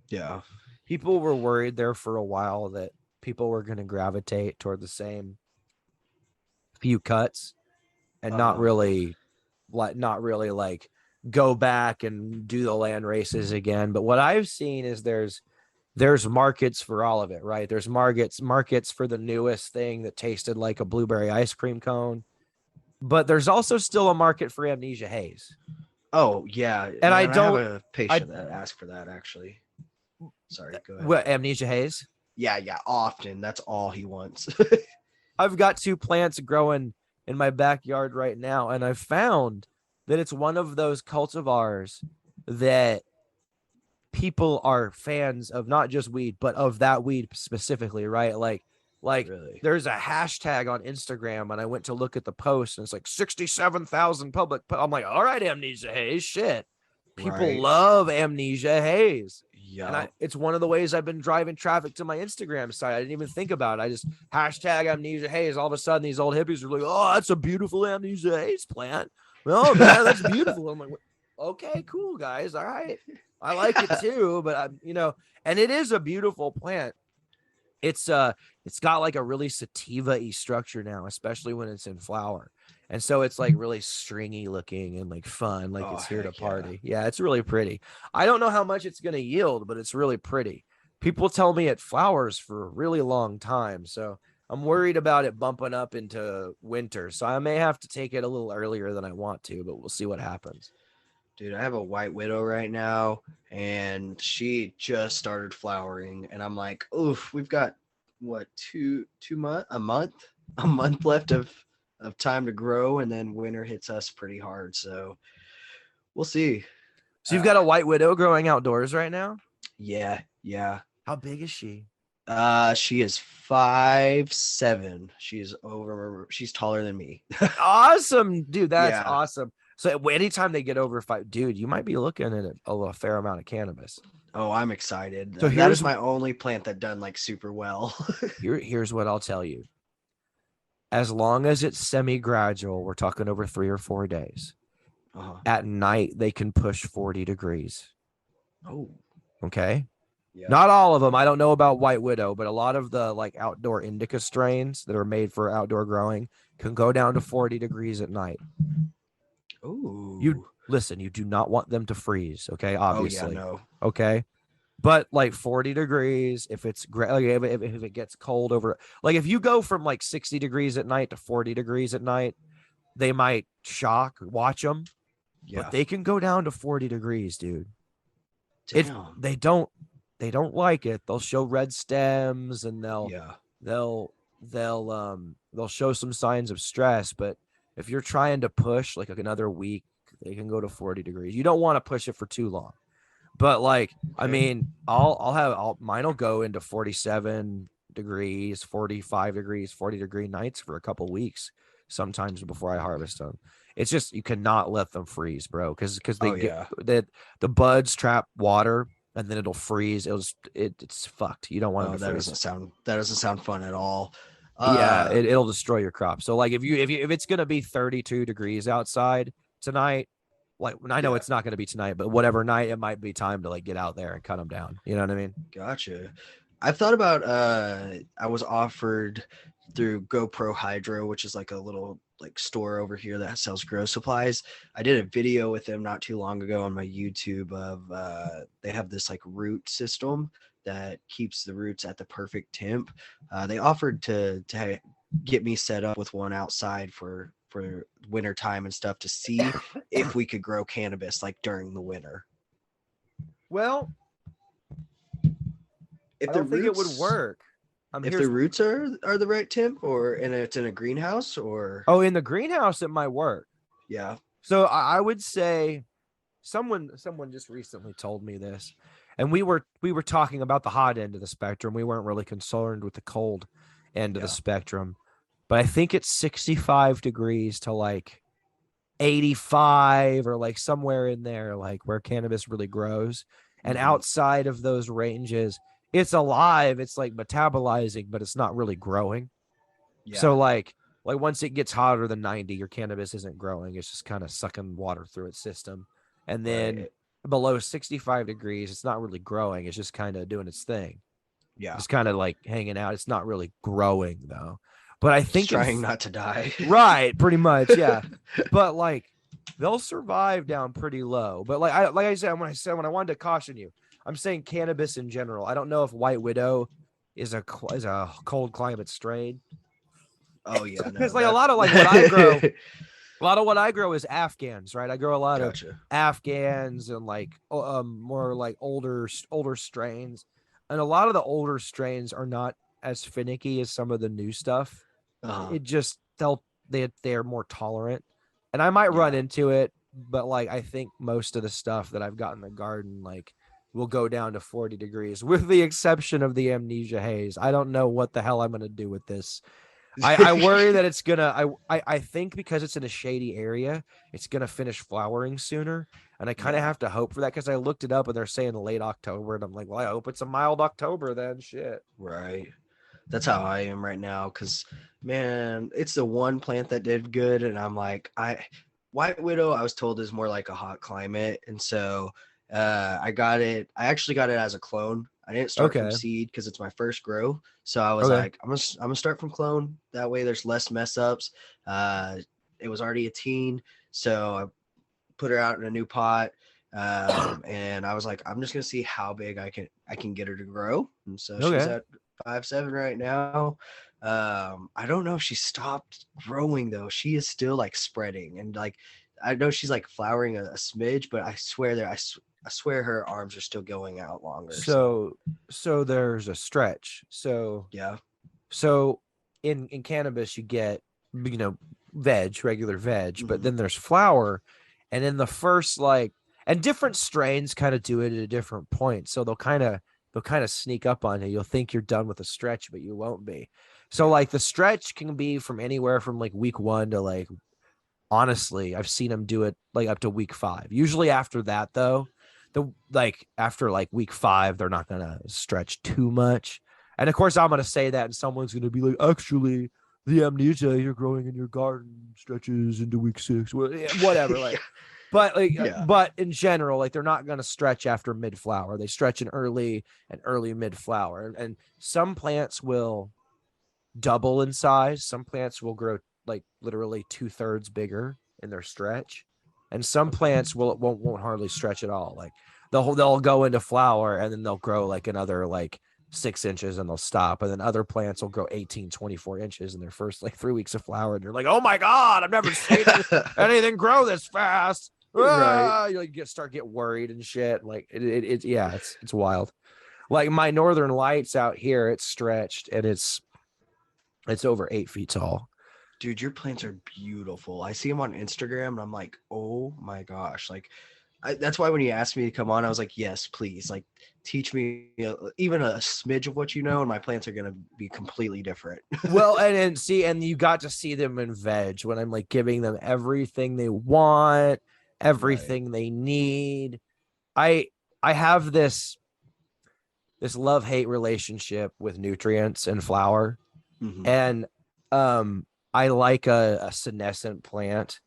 Yeah. People were worried there for a while that people were going to gravitate toward the same few cuts and not Uh-huh. really like go back and do the land races again. But what I've seen is there's markets for all of it, right? There's markets for the newest thing that tasted like a blueberry ice cream cone, but there's also still a market for amnesia haze. Oh, yeah. And I Man, I have don't a I patient that asked for that actually. Sorry, go ahead. what amnesia haze? Yeah, yeah, often. That's all he wants. I've got 2 plants growing in my backyard right now, and I found that it's one of those cultivars that people are fans of, not just weed, but of that weed specifically, right? Like Really? there's a hashtag on Instagram, and I went to look at the post, and it's like 67,000 public. I'm like, all right, Amnesia Haze, shit. People Right. love Amnesia Haze. And Yup. it's one of the ways I've been driving traffic to my Instagram site. I didn't even think about it. I just hashtag Amnesia Haze. All of a sudden, these old hippies are like, "Oh, that's a beautiful Amnesia Haze plant. Oh man, that's beautiful." I'm like, "Okay, cool, guys. All right, I like it too." But and it is a beautiful plant. It's got like a really sativa-y structure now, especially when it's in flower. And so it's like really stringy looking and like fun, like Oh, it's here to heck yeah. party. Yeah, it's really pretty. I don't know how much it's going to yield, but it's really pretty. People tell me it flowers for a really long time. So I'm worried about it bumping up into winter. So I may have to take it a little earlier than I want to, but we'll see what happens. Dude, I have a white widow right now, and she just started flowering, and I'm like, oof, we've got what, a month left of time to grow, and then winter hits us pretty hard. So we'll see. So you've got a white widow growing outdoors right now? Yeah, yeah. How big is she? She is 5'7". She's taller than me. Awesome, dude. That's Yeah. awesome. So anytime they get over 5, dude, you might be looking at a fair amount of cannabis. Oh, I'm excited. So That is my only plant that done like super well. here's what I'll tell you. As long as it's semi-gradual, we're talking over 3 or 4 days. Uh-huh. At night, they can push 40 degrees. Oh, Okay. yeah. Not all of them. I don't know about White Widow, but a lot of the like outdoor indica strains that are made for outdoor growing can go down to 40 degrees at night. Oh. You listen, you do not want them to freeze. Okay. Obviously. Oh, yeah, no. Okay. But like 40 degrees, if it's like, if it gets cold over, like if you go from like 60 degrees at night to 40 degrees at night, they might watch them, Yeah. but they can go down to 40 degrees, dude. Damn. They don't like it. They'll show red stems, and they'll show some signs of stress. But if you're trying to push like another week, they can go to 40 degrees. You don't want to push it for too long. But like, I mean, mine will go into 47 degrees, 45 degrees, 40-degree nights for a couple weeks sometimes before I harvest them. It's just, you cannot let them freeze, bro. Cause they get that the buds trap water, and then it'll freeze. It's fucked. You don't want it to freeze. That doesn't sound fun at all. Yeah, it'll destroy your crop. So like if it's gonna be 32 degrees outside tonight, like I know it's not going to be tonight, but whatever night, it might be time to like get out there and cut them down. You know what I mean? Gotcha. I've thought about I was offered through GoPro Hydro, which is like a little like store over here that sells grow supplies. I did a video with them not too long ago on my YouTube of they have this like root system that keeps the roots at the perfect temp. They offered to get me set up with one outside for winter time and stuff to see if we could grow cannabis like during the winter. Well, I don't think it would work. If the roots are the right temp, and it's in a greenhouse, or in the greenhouse it might work. Yeah. So I would say someone just recently told me this, and we were talking about the hot end of the spectrum. We weren't really concerned with the cold end of the spectrum. But I think it's 65 degrees to like 85 or like somewhere in there, like where cannabis really grows. And outside of those ranges, it's alive. It's like metabolizing, but it's not really growing. Yeah. So like once it gets hotter than 90, your cannabis isn't growing. It's just kind of sucking water through its system. And then below 65 degrees, it's not really growing. It's just kind of doing its thing. Yeah. It's kind of like hanging out. It's not really growing though. But I think trying not to die. Right, pretty much, yeah. But like they'll survive down pretty low. But like I said when I wanted to caution you, I'm saying cannabis in general. I don't know if White Widow is a cold climate strain. Oh yeah, because like a lot of like what I grow, a lot of what I grow is Afghans, right? I grow a lot of Afghans and like more like older strains, and a lot of the older strains are not as finicky as some of the new stuff. It just they're more tolerant, and I might run Yeah. into it, but like I think most of the stuff that I've got in the garden like will go down to 40 degrees, with the exception of the amnesia haze. I don't know what the hell I'm gonna do with this. I worry that it's gonna I think because it's in a shady area, it's gonna finish flowering sooner. And I kind of Yeah. have to hope for that because I looked it up and they're saying late October, and I'm like, well, I hope it's a mild October then. Shit. Right. That's how I am right now. Cause man, it's the one plant that did good. And I'm like, White Widow, I was told is more like a hot climate. And so I got it. I actually got it as a clone. I didn't start from Okay. seed because it's my first grow. So I was Okay. like, I'm gonna start from clone. That way there's less mess ups. Uh, it was already a teen. So I put her out in a new pot. And I was like, I'm just gonna see how big I can get her to grow. And so she's Okay. at 5'7" right now. I don't know if she stopped growing though. She is still like spreading, and like I know she's like flowering a smidge, but I swear I swear her arms are still going out longer. So So there's a stretch. yeah. So in cannabis you get, regular veg, but Hmm. then there's flower, and in the first like, and different strains kind of do it at a different point. So they'll kind of sneak up on you. You'll think you're done with the stretch, but you won't be. So Yeah. like the stretch can be from anywhere from like week 1 to like, honestly, I've seen them do it like up to week 5. Usually after that, though, after like week 5, they're not gonna stretch too much. And of course, I'm gonna say that, and someone's gonna be like, "Actually, the amnesia you're growing in your garden stretches into week 6." Well, whatever, Yeah. like. But like, Yeah. but in general, like they're not gonna stretch after mid flower. They stretch in early mid flower, and some plants will double in size. Some plants will grow like literally 2/3 bigger in their stretch, and some Okay. plants won't hardly stretch at all. Like they'll go into flower and then they'll grow like another like 6 inches and they'll stop. And then other plants will grow 18, 24 inches in their first like 3 weeks of flower. And you're like, oh my God, I've never seen anything grow this fast. Right. You like get worried and shit. Like yeah, it's wild. Like my northern lights out here, it's stretched and it's over 8 feet tall. Dude, your plants are beautiful. I see them on Instagram and I'm like, oh my gosh. Like, that's why when you asked me to come on, I was like, yes, please. Like, teach me even a smidge of what you know, and my plants are going to be completely different. Well, and you got to see them in veg when I'm like giving them everything they want, Right. everything they need. I I have this love-hate relationship with nutrients and flower. Hmm. And I like a senescent plant.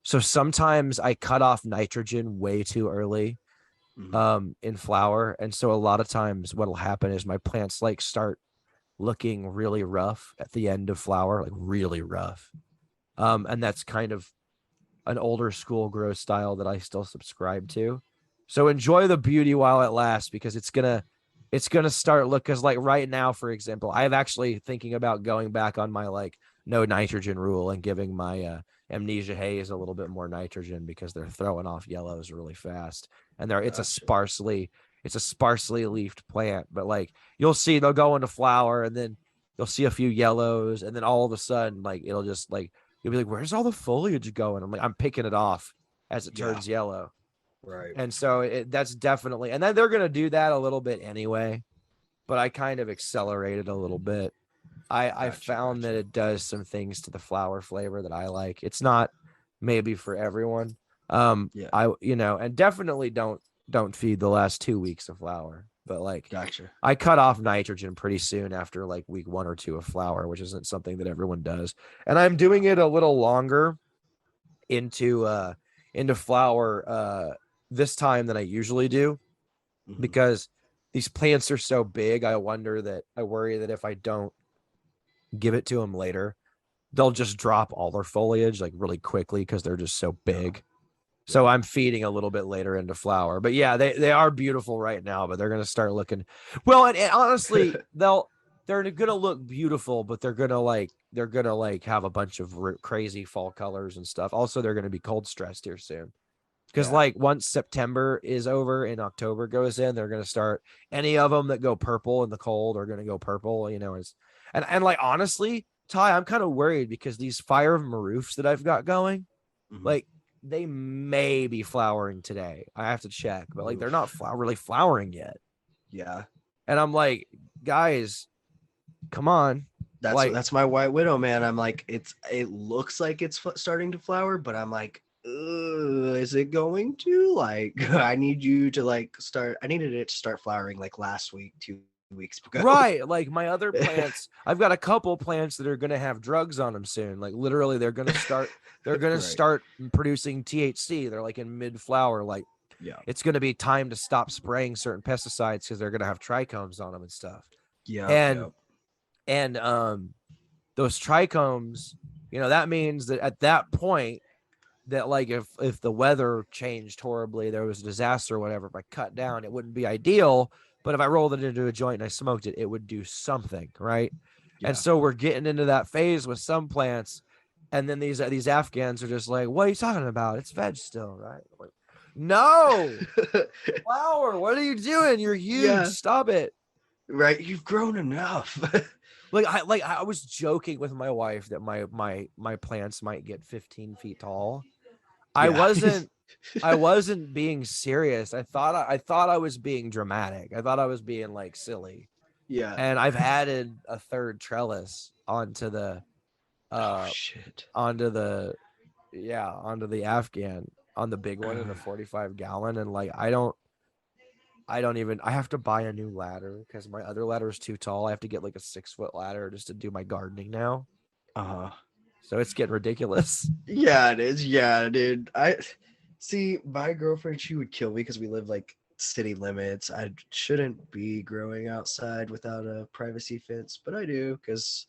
So sometimes I cut off nitrogen way too early Hmm. in flower. And so a lot of times what'll happen is my plants like start looking really rough at the end of flower, like really rough. And that's kind of an older school grow style that I still subscribe to. So enjoy the beauty while it lasts, because it's gonna start look, because like right now, for example, I have actually thinking about going back on my like no nitrogen rule and giving my amnesia haze a little bit more nitrogen, because they're throwing off yellows really fast. And Gotcha. it's a sparsely leafed plant, but like you'll see they'll go into flower and then you'll see a few yellows, and then all of a sudden like it'll just like you'll be like, where's all the foliage going? I'm like, I'm picking it off as it Yeah. turns yellow. Right. And so that's definitely, and then they're going to do that a little bit anyway, but I kind of accelerated a little bit. I Gotcha. found that Gotcha. it does some things to the flower flavor that I like. It's not maybe for everyone. Yeah. And definitely don't feed the last 2 weeks of flower, but like Gotcha. I cut off nitrogen pretty soon after like week 1 or 2 of flower, which isn't something that everyone does. And I'm Yeah. doing it a little longer into flower this time than I usually do, Hmm. because these plants are so big. I worry that if I don't give it to them later, they'll just drop all their foliage like really quickly because they're just so Yeah. big. So Yeah. I'm feeding a little bit later into flower. But yeah, they are beautiful right now, but they're gonna start looking well. And honestly, they're gonna look beautiful, but they're gonna have a bunch of crazy fall colors and stuff. Also, they're gonna be cold stressed here soon. Because Yeah. like once September is over and October goes in, they're gonna start, any of them that go purple in the cold are gonna go purple. And like honestly, Ty, I'm kind of worried because these fire maroofs that I've got going, Mhm. like they may be flowering today. I have to check, but like they're not Oof. really flowering yet. Yeah. And I'm like, guys, come on. Like, That's my white widow, man. I'm like, it looks like it's starting to flower, but I'm like, is it going to? Like, I need you to like start. I needed it to start flowering like last week, 2 weeks ago. right. Like my other plants, I've got a couple plants that are going to have drugs on them soon. Like literally they're going to Right. start producing THC. They're like in mid flower. Like Yeah. it's going to be time to stop spraying certain pesticides because they're going to have trichomes on them and stuff. Yep. And, Yep. and, those trichomes, that means that at that point, that like if the weather changed horribly, there was a disaster or whatever, if I cut down, it wouldn't be ideal. But if I rolled it into a joint and I smoked it, it would do something, right? And Yeah. so we're getting into that phase with some plants, and then these Afghans are just like, "What are you talking about? It's veg still, right?" I'm like, no, flower. What are you doing? You're huge. Yeah. Stop it. Right. You've grown enough. I was joking with my wife that my plants might get 15 feet tall. I Yeah. wasn't I wasn't being serious. I thought I was being dramatic. I thought I was being like silly. Yeah. And I've added a third trellis Oh uh shit. onto the Afghan on the big one in the 45 gallon, and like I have to buy a new ladder because my other ladder is too tall. I have to get like a 6 foot ladder just to do my gardening now. Uh-huh. So it's getting ridiculous. Yeah, it is. Yeah, dude. I see my girlfriend, she would kill me because we live like city limits. I shouldn't be growing outside without a privacy fence, but I do because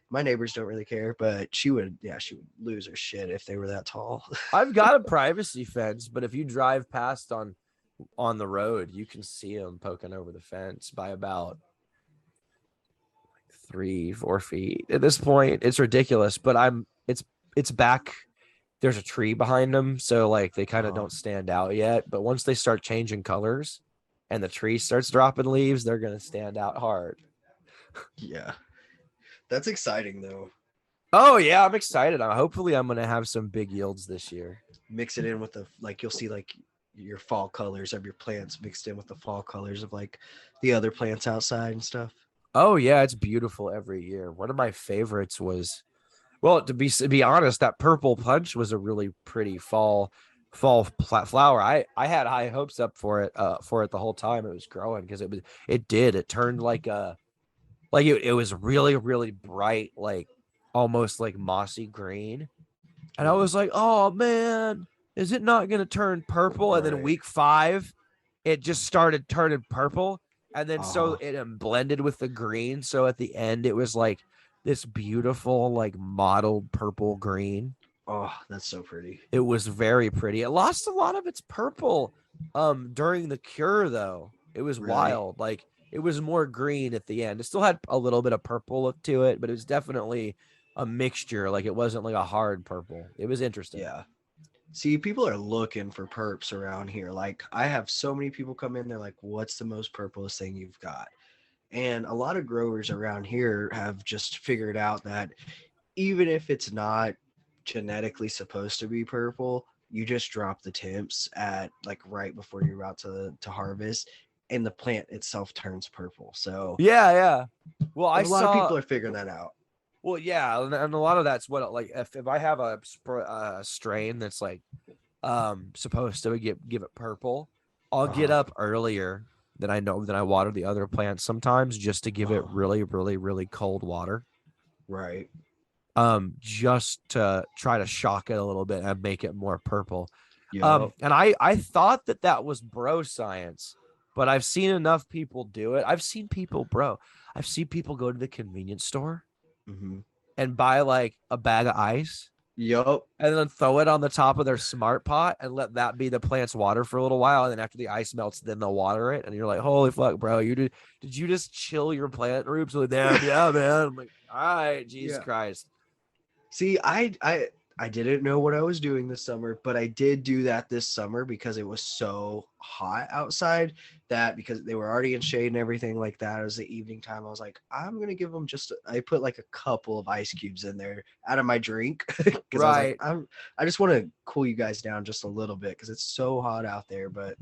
my neighbors don't really care. But she would lose her shit if they were that tall. I've got a privacy fence, but if you drive past on the road, you can see them poking over the fence by about 3-4 feet. At this point, it's ridiculous, but it's back. There's a tree behind them, so like they kind of Uh-huh. don't stand out yet. But once they start changing colors and the tree starts dropping leaves, they're gonna stand out hard. Yeah, that's exciting though. Oh yeah, I'm excited. Hopefully, I'm gonna have some big yields this year. Mix it in with the like you'll see like your fall colors of your plants mixed in with the fall colors of like the other plants outside and stuff. Oh yeah, it's beautiful every year. One of my favorites was, well, to be honest, that purple punch was a really pretty fall flower. I had high hopes up for it the whole time it was growing because it turned like it was really really bright, like almost like mossy green. And I Ooh, was like, "Oh man, is it not going to turn purple?" And then right. week 5, it just started turning purple, and then so Uh-huh. it blended with the green. So at the end, it was like this beautiful, like mottled purple green. Oh, that's so pretty. It was very pretty. It lost a lot of its purple during the cure, though. It was Really? wild. Like it was more green at the end. It still had a little bit of purple look to it, but it was definitely a mixture. Like it wasn't like a hard purple. It was interesting. Yeah. See, people are looking for perps around here. Like, I have so many people come in, they're like, what's the most purplest thing you've got? And a lot of growers around here have just figured out that even if it's not genetically supposed to be purple, you just drop the temps at like right before you're about to harvest, and the plant itself turns purple. So Yeah, yeah. Well, a I lot of saw. people are figuring that out. Well, yeah, and a lot of that's what like if I have a strain that's like supposed to give it purple, I'll get Uh-huh. up earlier than I water the other plants sometimes just to give it Uh-huh. really really really cold water. Right. Just to try to shock it a little bit and make it more purple. Yup. And I thought that was bro science, but I've seen enough people do it. I've seen people go to the convenience store Mm-hmm. and buy like a bag of ice Yup. and then throw it on the top of their smart pot and let that be the plant's water for a little while. And then after the ice melts, then they'll water it. And you're like, holy fuck, bro, did you just chill your plant roots? Like, yeah, man. I'm like, all right, Jesus Yeah. Christ. See, I I didn't know what I was doing this summer, but I did do that this summer because it was so hot outside that because they were already in shade and everything like that. It was the evening time. I was like, I'm gonna give them I put like a couple of ice cubes in there out of my drink because I was like, Right. I just want to cool you guys down just a little bit because it's so hot out there. But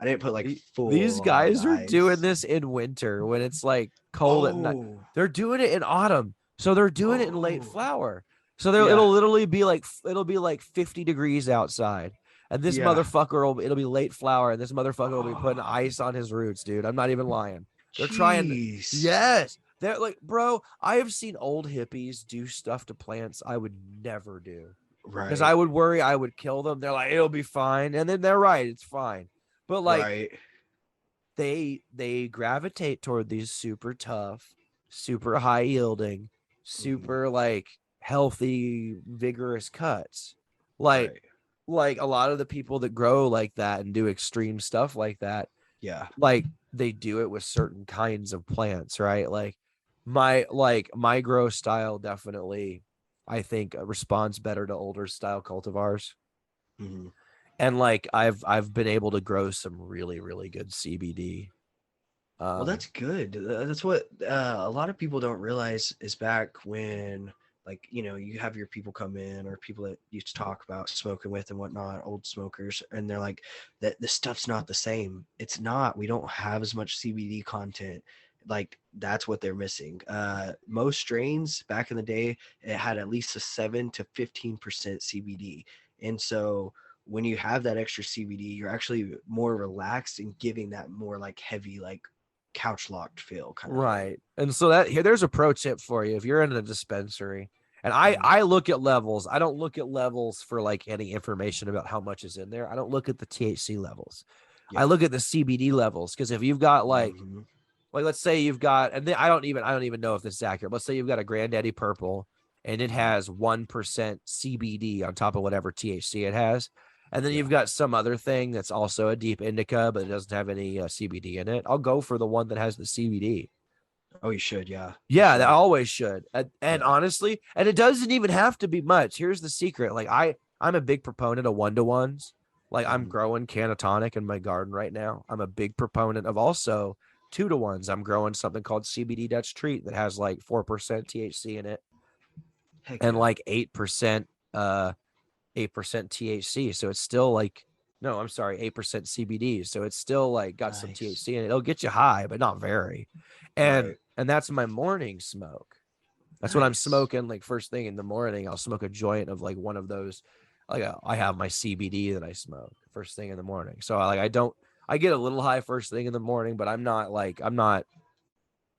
I didn't put like These full on guys are doing ice. this in winter when it's like cold at night. Oh, They're doing it in autumn. So they're doing it in late oh, flower. So yeah, it'll literally be like 50 degrees outside. And this yeah. motherfucker it'll be late flower and this motherfucker will be putting Oh, ice on his roots, dude. I'm not even lying. They're trying. jeez. Yes. They're like, bro, I have seen old hippies do stuff to plants I would never do. Because I Right, would worry I would kill them. They're like, it'll be fine. And then they're right, it's fine. But like right. they gravitate toward these super tough, super high yielding, Hmm. super like healthy, vigorous cuts. Like Right. like a lot of the people that grow like that and do extreme stuff like that, Yeah. like they do it with certain kinds of plants, right? Like my grow style definitely I think responds better to older style cultivars. Hmm. And like I've been able to grow some really, really good CBD. Well, Um, that's good. That's what a lot of people don't realize is back when, like, you have your people come in or people that used to talk about smoking with and whatnot, old smokers, and they're like, that this stuff's not the same. It's not. We don't have as much CBD content. Like, that's what they're missing. Most strains back in the day, it had at least a 7 to 15% CBD. And so when you have that extra CBD, you're actually more relaxed and giving that more like heavy, like couch locked feel kind of thing. right. And so that here, there's a pro tip for you if you're in a dispensary. And I Mhm. I look at levels. I don't look at levels for like any information about how much is in there. I don't look at the THC levels. I Yeah. look at the CBD levels because if you've got Hmm. like let's say you've got and then I don't even know if this is accurate. Let's say you've got a Granddaddy Purple and it Hmm. has 1% CBD on top of whatever THC it has. And then Yeah. you've got some other thing that's also a deep indica, but it doesn't have any CBD in it. I'll go for the one that has the CBD. Oh, you should. Yeah, for Yeah, that sure. always should. And Yeah. honestly, and it doesn't even have to be much. Here's the secret. Like I'm a big proponent of one-to-ones. Like I'm Hmm. growing cannatonic in my garden right now. I'm a big proponent of also 2-to-ones. I'm growing something called CBD Dutch Treat that has like 4% THC in it Heck and yeah. like 8% THC. So it's still like no, I'm sorry, 8% CBD. So it's still like got some Nice. THC in it. It'll get you high, but not very. And Right. and that's my morning smoke. That's what I'm Nice. smoking. Like first thing in the morning, I'll smoke a joint of like one of those. Like I have my CBD that I smoke first thing in the morning. So I don't. I get a little high first thing in the morning, but I'm not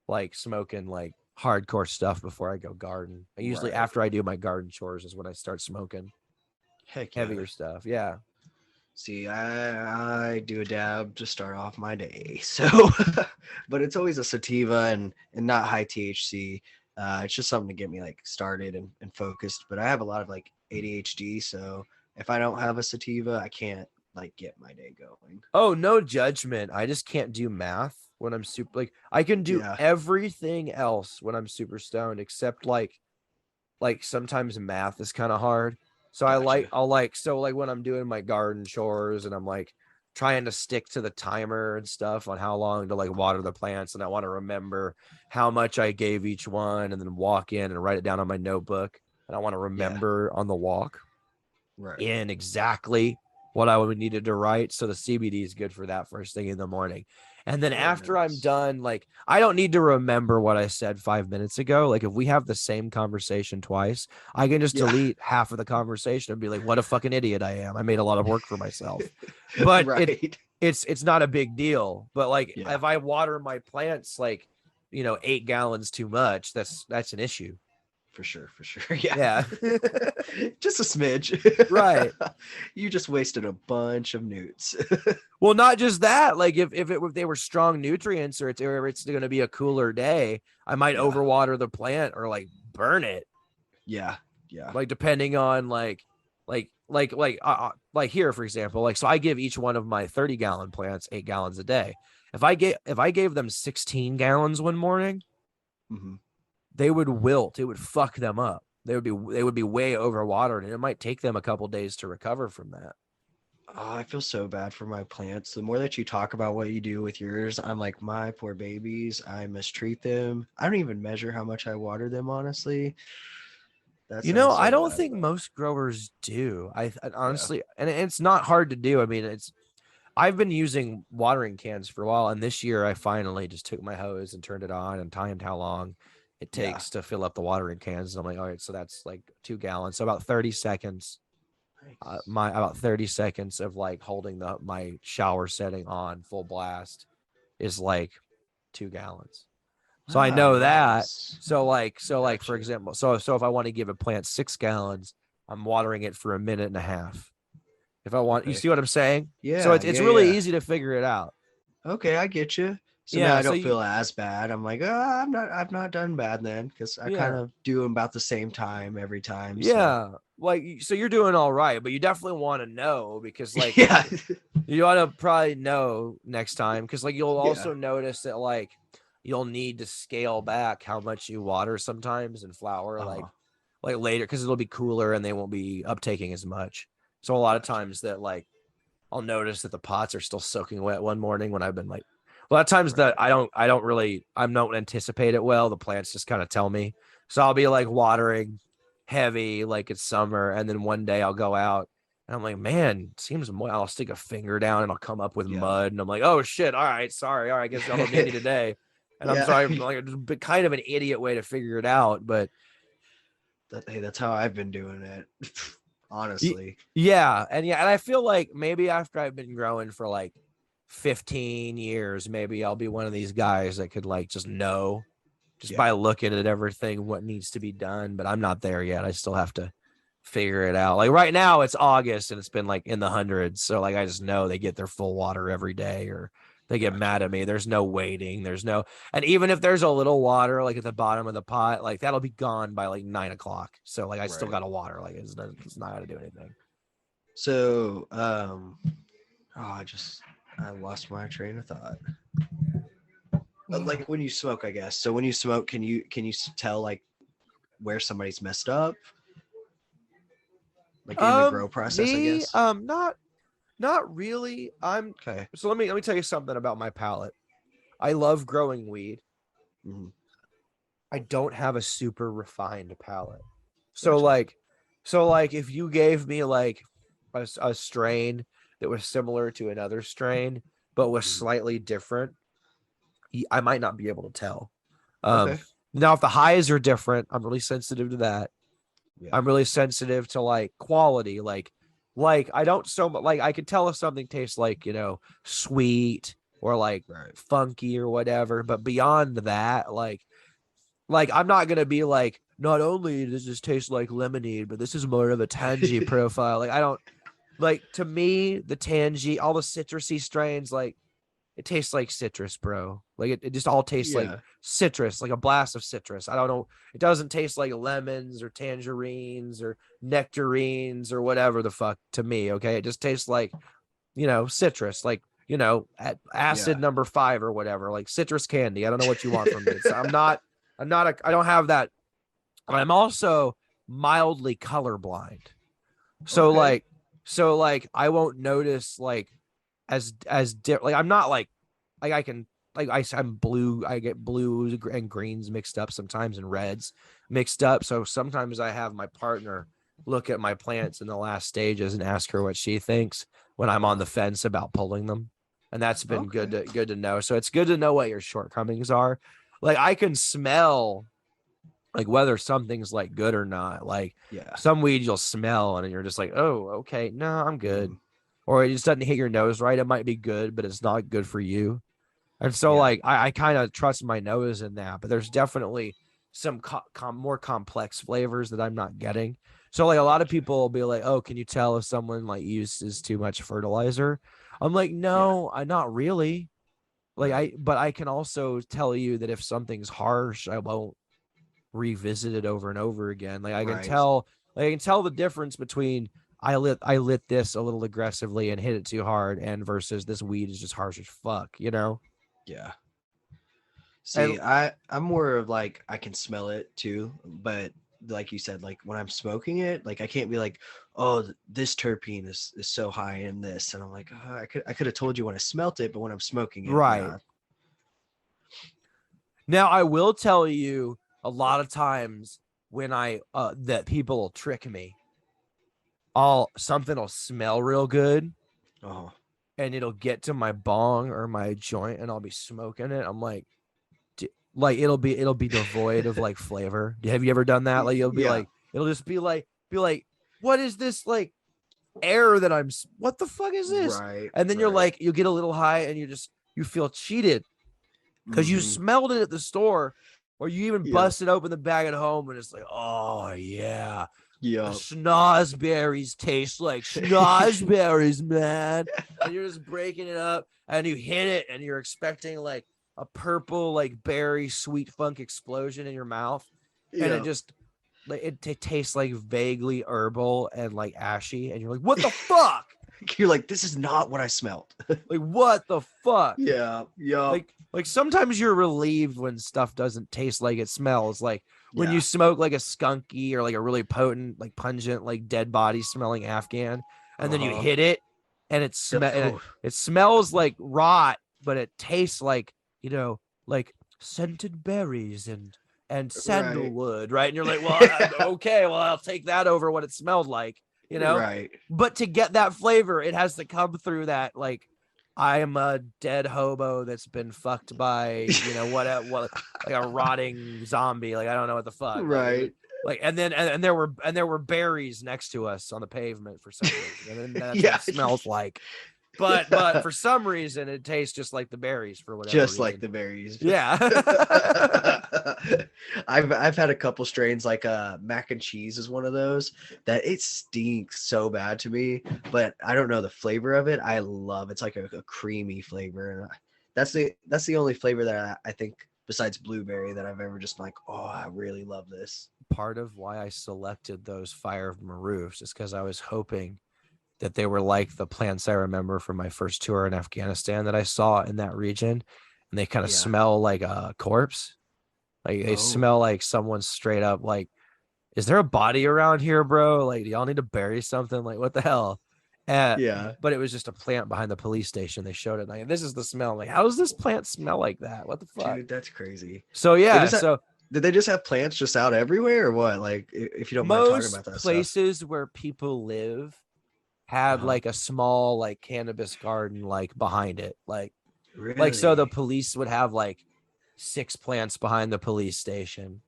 like smoking like hardcore stuff before I go garden. I usually Right. after I do my garden chores is when I start smoking Heck yeah. heavier stuff. Yeah. See, I do a dab to start off my day. So, but it's always a sativa and not high THC. It's just something to get me like started and focused. But I have a lot of like ADHD, so if I don't have a sativa, I can't like get my day going. Oh, no judgment. I just can't do math when I'm super like I can do Yeah, everything else when I'm super stoned except like sometimes math is kind of hard. So gotcha. I'll like so like when I'm doing my garden chores and I'm like trying to stick to the timer and stuff on how long to like water the plants and I want to remember how much I gave each one and then walk in and write it down on my notebook and I want to Yeah, remember on the walk right. in exactly what I would needed to write. So the CBD is good for that first thing in the morning. And then Very after I'm nice. done, like I don't need to remember what I said 5 minutes ago. Like if we have the same conversation twice, I can just Yeah, delete half of the conversation and be like, what a fucking idiot I am. I made a lot of work for myself. But right. it's not a big deal. But like Yeah, if I water my plants like 8 gallons too much, that's an issue. for sure, for sure. Yeah, Yeah. just a smidge. Right. You just wasted a bunch of newts. Well, not just that. Like if they were strong nutrients or it's going to be a cooler day, I might Yeah, overwater the plant or like burn it. yeah, yeah. Like depending on like here for example, like so I give each one of my 30-gallon plants 8 gallons a day. If I gave them 16 gallons one morning, Hmm. they would wilt. It would fuck them up. they would be way overwatered, and it might take them a couple days to recover from that. Oh, I feel so bad for my plants. The more that you talk about what you do with yours, I'm like, my poor babies. I mistreat them. I don't even measure how much I water them, honestly. That sounds I so don't bad, think but most growers do. I yeah, honestly, and it's not hard to do. I mean, I've been using watering cans for a while, and this year I finally just took my hose and turned it on and timed how long it yeah. takes to fill up the watering cans. And I'm like, all right, so that's like 2 gallons. So about 30 seconds, Nice. my about 30 seconds of like holding my shower setting on full blast is like 2 gallons. So I Ah, know that. nice. So like for Gotcha. example, so if I want to give a plant 6 gallons, I'm watering it for a minute and a half. If I want, you Okay. see what I'm saying? So Yeah, it's yeah, really yeah. easy to figure it out. Okay, I get you. So now Yeah. I So don't you, feel as bad. I'm like, oh, I've not done bad then, because I kind yeah, of do them about the same time every time. So yeah. Like, so you're doing all right, but you definitely want to know because, like, yeah, you ought to probably know next time because, like, you'll yeah. also notice that, like, you'll need to scale back how much you water sometimes and flower, Oh, like later because it'll be cooler and they won't be uptaking as much. So a lot of gotcha. times that, like, I'll notice that the pots are still soaking wet one morning when I've been like, a lot of times that Right. I don't anticipate it well. The plants just kind of tell me. So I'll be like watering heavy, like it's summer. And then one day I'll go out and I'm like, man, it seems more. I'll stick a finger down and I'll come up with Yeah. mud. And I'm like, oh shit. All right. Sorry. All right. I guess y'all don't need me today. And I'm Yeah. sorry. I'm like, it's kind of an idiot way to figure it out. But Hey, that's how I've been doing it. Honestly. yeah, and I feel like maybe after I've been growing for like 15 years, maybe I'll be one of these guys that could like just know just by Yeah. looking at everything what needs to be done, but I'm not there yet. I still have to figure it out. Like right now it's August and it's been like in the hundreds, so like I just know they get their full water every day or they get mad Gotcha. at me. There's no waiting. There's no, and even if there's a little water like at the bottom of the pot, like that'll be gone by like 9 o'clock. So like I still Right. got to water. Like it's not going to do anything. So, oh, I lost my train of thought. Like when you smoke, I guess. So when you smoke, can you tell like where somebody's messed up, like in the grow process? I Me, guess. not really. Okay. So let me tell you something about my palate. I love growing weed. Hmm. I don't have a super refined palate. So Gotcha. like, so like if you gave me like a strain that was similar to another strain but was Mhm. slightly different, I might not be able to tell. Um, Okay. Now if the highs are different, I'm really sensitive to that. Yeah. I'm really sensitive to like quality, like I don't so much like I can tell if something tastes like sweet or like Right. funky or whatever, but beyond that, like I'm not gonna be like not only does this taste like lemonade, but this is more of a tangy profile. Like I don't like to me the tangy, all the citrusy strains like it tastes like citrus, bro. Like it just all tastes like Yeah. citrus, like a blast of citrus. I don't know. It doesn't taste like lemons or tangerines or nectarines or whatever the fuck to me. Okay. It just tastes like, citrus, like, at acid Yeah. number 5 or whatever, like citrus candy. I don't know what you want from me. So I don't have that. I'm also mildly colorblind. So Okay. like, I won't notice like like I'm not like I can I'm blue. I get blues and greens mixed up sometimes and reds mixed up. So sometimes I have my partner look at my plants in the last stages and ask her what she thinks when I'm on Uh-huh. the fence about pulling them. And that's been Okay. good to know. So it's good to know what your shortcomings are. Like I can smell like whether something's like good or not. Like Yeah. some weed you'll smell and you're just like, oh, okay, no, I'm good. Hmm. Or it just doesn't hit your nose right. It might be good, but it's not good for you. And so, Yeah. like, I kind of trust my nose in that, but there's definitely some more complex flavors that I'm not getting. So, like, a lot of Gotcha. people will be like, "Oh, can you tell if someone like uses too much fertilizer?" I'm like, Yeah. "No, I not really." Right. But I can also tell you that if something's harsh, I won't revisit it over and over again. Right. I can tell the difference between I lit this a little aggressively and hit it too hard, and versus this weed is just harsh as fuck. Yeah. And See, I'm more of like I can smell it too, but like you said, like when I'm smoking it, like I can't be like, oh, this terpene is so high in this, and I'm like, oh, I could have told you when I smelt it, but when I'm smoking it, Right. yeah. Now, I will tell you a lot of times when that people will trick me. Something will smell real good Oh and it'll get to my bong or my joint and I'll be smoking it. I'm like it'll be devoid of like flavor. Have you ever done that? Like you'll be yeah, like, it'll just be like, what is this like air that what the fuck is this? right, And then you're right. like, you get a little high and you feel cheated because you Mm-hmm. smelled it at the store or you even Yep, busted open the bag at home and it's like, oh yeah, yep. schnozberries taste like schnozberries, man. And you're just breaking it up and you hit it and you're expecting like a purple, like berry sweet funk explosion in your mouth. And it Yep. just like it tastes like vaguely herbal and like ashy. And you're like, what the fuck? You're like, this is not what I smelled. Like, what the fuck? Yeah, yep, Like sometimes you're relieved when stuff doesn't taste like it smells. Like when you yeah. smoke like a skunky or like a really potent, like pungent, like dead body smelling Afghan, and then you Uh-huh. hit it and it smells like rot, but it tastes like, like scented berries and Right, sandalwood, right? And you're like, well, okay, well, I'll take that over what it smelled like, you know? right. But to get that flavor, it has to come through that like I am a dead hobo that's been fucked by, what like a rotting zombie. Like I don't know what the fuck. Right. Like and there were berries next to us on the pavement for some reason. And then that's what Yeah. it smells like. But for some reason it tastes just like the berries for whatever Just like reason. the berries. Yeah. I've had a couple strains like mac and cheese is one of those that it stinks so bad to me, but I don't know the flavor of it. I love it's like a creamy flavor, and that's the only flavor that I think besides blueberry that I've ever just like, oh, I really love this. Part of why I selected those Fire Maroofs is because I was hoping that they were like the plants I remember from my first tour in Afghanistan that I saw in that region. And they kind of Yeah. smell like a corpse. Like they Oh, smell like someone straight up like, is there a body around here, bro? Like, do y'all need to bury something? Like, what the hell? yeah, But it was just a plant behind the police station. They showed it. Like, this is the smell. I'm like, how does this plant smell like that? What the fuck? dude, that's crazy. So They yeah, just have, so did they just have plants just out everywhere or what? Like, if you don't mind talking most about that stuff. places where people live had Uh-huh. like a small like cannabis garden like behind it. Like so the Really? police would have like 6 plants behind the police station.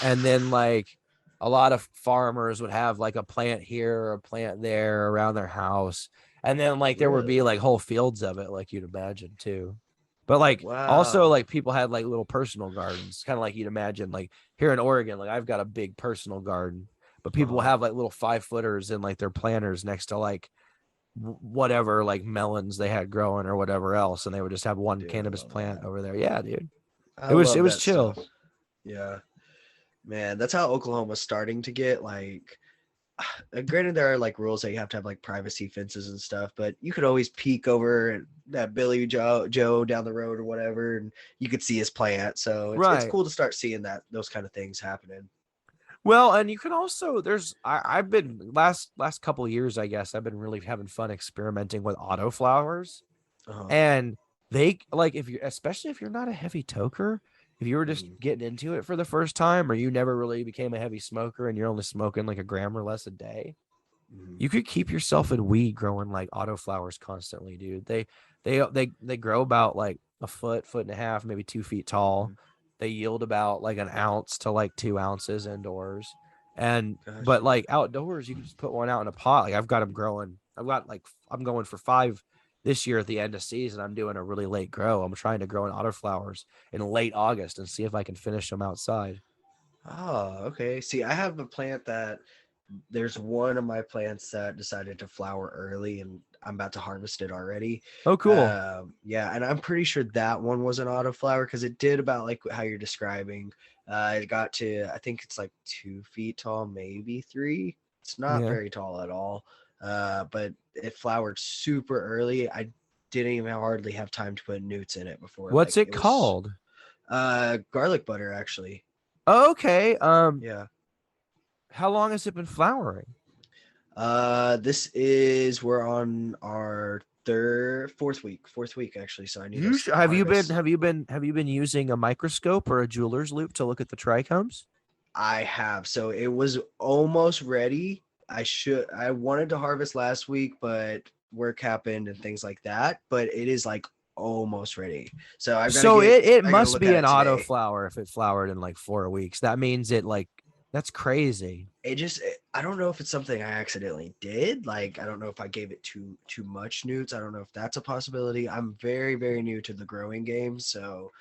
And then like a lot of farmers would have like a plant here or a plant there around their house. And then like there would be Really? like whole fields of it, like you'd imagine too. But like also Wow. like people had like little personal gardens, kind of like you'd imagine. Like here in Oregon, like I've got a big personal garden, but people will Uh-huh. have like little 5-footers and like their planters next to like whatever like melons they had growing or whatever else, and they would just have one Dude, I cannabis love plant that. over there. Yeah, dude. I It love was that chill. stuff. Yeah. Man, that's how Oklahoma's starting to get like granted there are like rules that you have to have like privacy fences and stuff, but you could always peek over that Joe down the road or whatever, and you could see his plant. So it's Right. cool to start seeing those kind of things happening. Well, and you can also I've been last couple of years, I guess, I've been really having fun experimenting with auto flowers. Uh-huh. And they like if you especially if you're not a heavy toker, if you were just Mm, getting into it for the first time or you never really became a heavy smoker and you're only smoking like a gram or less a day, mm. you could keep yourself in weed growing like auto flowers constantly, dude. They grow about like a foot and a half, maybe 2 feet tall. Mhm. They yield about like an ounce to like 2 ounces indoors. And but Gotcha. like outdoors, you can just put one out in a pot. Like I've got them growing. I'm going for 5 this year at the end of season. I'm doing a really late grow. I'm trying to grow in autoflowers in late August and see if I can finish them outside. Oh, okay. See, I have a plant that there's one of my plants that decided to flower early and I'm about to harvest it already. Oh, cool. Yeah, and I'm pretty sure that one was an autoflower because it did about like how you're describing. It got to, I think it's like 2 feet tall, maybe three. It's not Yeah. very tall at all. But it flowered super early. I didn't even hardly have time to put newts in it before What's like it it was called? garlic butter actually. Okay. Yeah. How long has it been flowering? We're on our fourth week actually. So I need You to sh- have you been harvest. have you been have you been using a microscope or a jeweler's loupe to look at the trichomes? I have. So it was almost ready. I wanted to harvest last week, but work happened and things like that. But it is like almost ready. So So it I gotta must look be at an it auto today. flower if it flowered in like 4 weeks. That means that's crazy. I don't know if it's something I accidentally did. Like, I don't know if I gave it too much newts. I don't know if that's a possibility. I'm very, very new to the growing game, so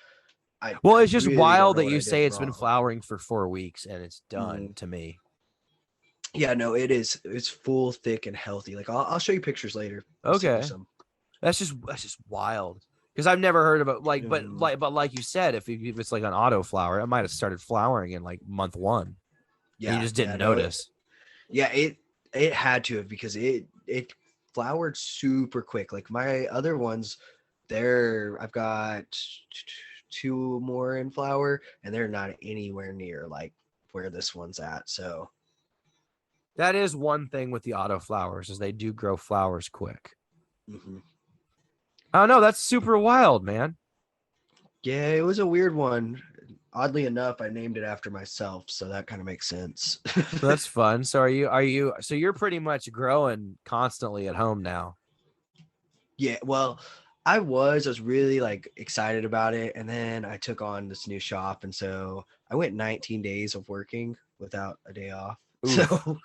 Well, I it's just really don't wild know that what you I did say it's been wrong. flowering for 4 weeks and it's done Mhm. to me. Yeah, no, it is. It's full, thick, and healthy. Like I'll show you pictures later. I'll send you Okay. some. That's just wild. Because I've never heard about Um, but like you said, if it's like an auto flower, it might have started flowering in like month one and you yeah, just yeah, didn't no, notice. yeah, it had to have because it flowered super quick. Like my other ones, I've got two more in flower, and they're not anywhere near like where this one's at. So, That is one thing with the auto flowers is they do grow flowers quick. mhm. Oh no, that's super wild, man. Yeah, it was a weird one. Oddly enough, I named it after myself, so that kind of makes sense. That's fun. So so you're pretty much growing constantly at home now. Yeah, well, I was really like excited about it, and then I took on this new shop, and so I went 19 days of working without a day off. Oof. So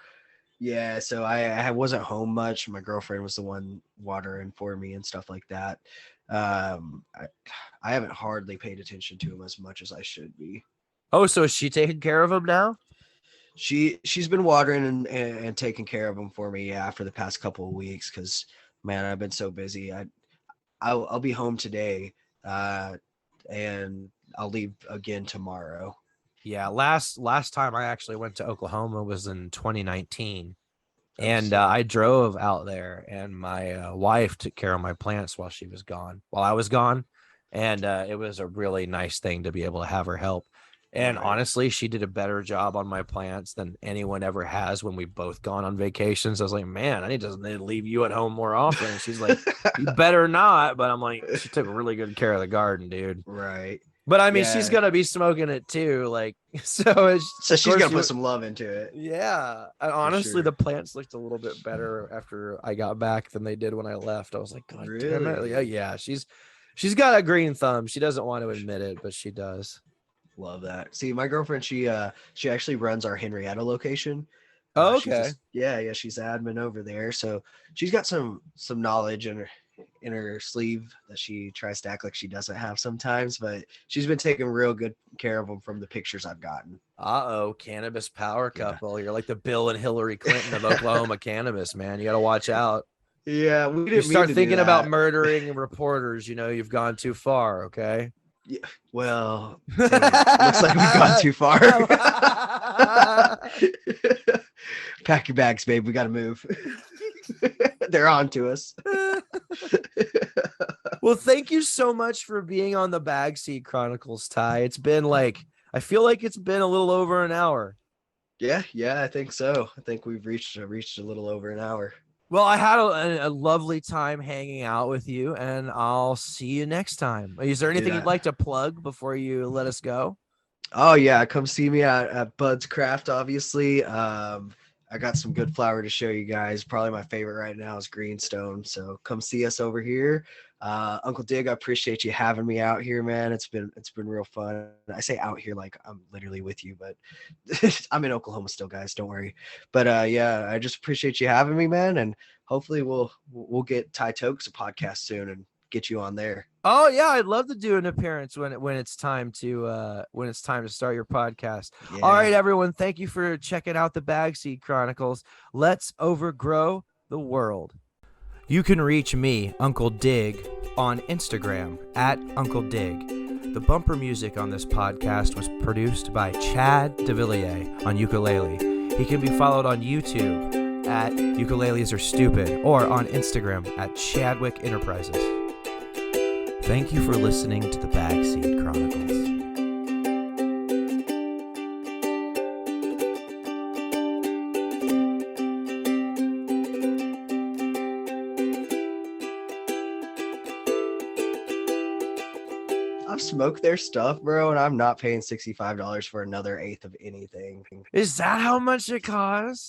yeah, so I wasn't home much. My girlfriend was the one watering for me and stuff like that. Um, I I haven't hardly paid attention to him as much as I should be. Oh, so is she taking care of him now? She's been watering and taking care of him for me, yeah, for the past couple of weeks because man, I've been so busy. I'll be home today, uh, and I'll leave again tomorrow. Yeah, last time I actually went to Oklahoma was in 2019. Oh, And sick. I drove out there, and my wife took care of my plants while I was gone. And it was a really nice thing to be able to have her help. And Right. honestly, she did a better job on my plants than anyone ever has when we've both gone on vacations. I was like, man, I need to leave you at home more often. And she's like, you better not. But I'm like, she took really good care of the garden, dude. Right. But I mean, she's Yeah. gonna be smoking it too. Like, so So of she's course gonna put you, some love into it yeah. And for honestly, sure. the plants looked a little bit better after I got back than they did when I left. I was like, God damn it. Yeah, Really yeah. She's got a green thumb. She doesn't want to admit it, but she does. love that. See, my girlfriend, she actually runs our Henrietta location. Oh, She's okay. just yeah, she's admin over there, so she's got some knowledge in her sleeve that she tries to act like she doesn't have sometimes, but she's been taking real good care of them from the pictures I've gotten. Uh-oh, cannabis power Yeah. couple. You're like the Bill and Hillary Clinton of Oklahoma cannabis, man. You got to watch out. Yeah, we You didn't mean start to do thinking about that. murdering reporters, you've gone too far, okay? Yeah, well, dang, looks like we've gone too far. Pack your bags, babe. We got to move. They're on to us. Well, thank you so much for being on the Bagseed Chronicles, Ty. I feel like it's been a little over an hour. Yeah, I think so. I think we've reached a little over an hour. Well, I had a lovely time hanging out with you, and I'll see you next time. Is there Dude, anything you'd like to plug before you let us go? oh yeah, come see me at Bud's Craft, obviously. I got some good flower to show you guys. Probably my favorite right now is Greenstone. So come see us over here. Uncle Dig, I appreciate you having me out here, man. It's been real fun. I say out here like I'm literally with you, but I'm in Oklahoma still, guys. Don't worry. But yeah, I just appreciate you having me, man. And hopefully we'll get Tye Tokes a podcast soon and get you on there. Oh yeah, I'd love to do an appearance when it's time to start your podcast. All Yeah. right, everyone, thank you for checking out the Bagseed Chronicles. Let's overgrow the world. You can reach me, Uncle Dig, on Instagram at Uncle Dig. The bumper music on this podcast was produced by Chad DeVilliers on ukulele. He can be followed on YouTube at Ukuleles Are Stupid or on Instagram at Chadwick Enterprises. Thank you for listening to the Bagseed Chronicles. I've smoked their stuff, bro, and I'm not paying $65 for another eighth of anything. Is that how much it costs?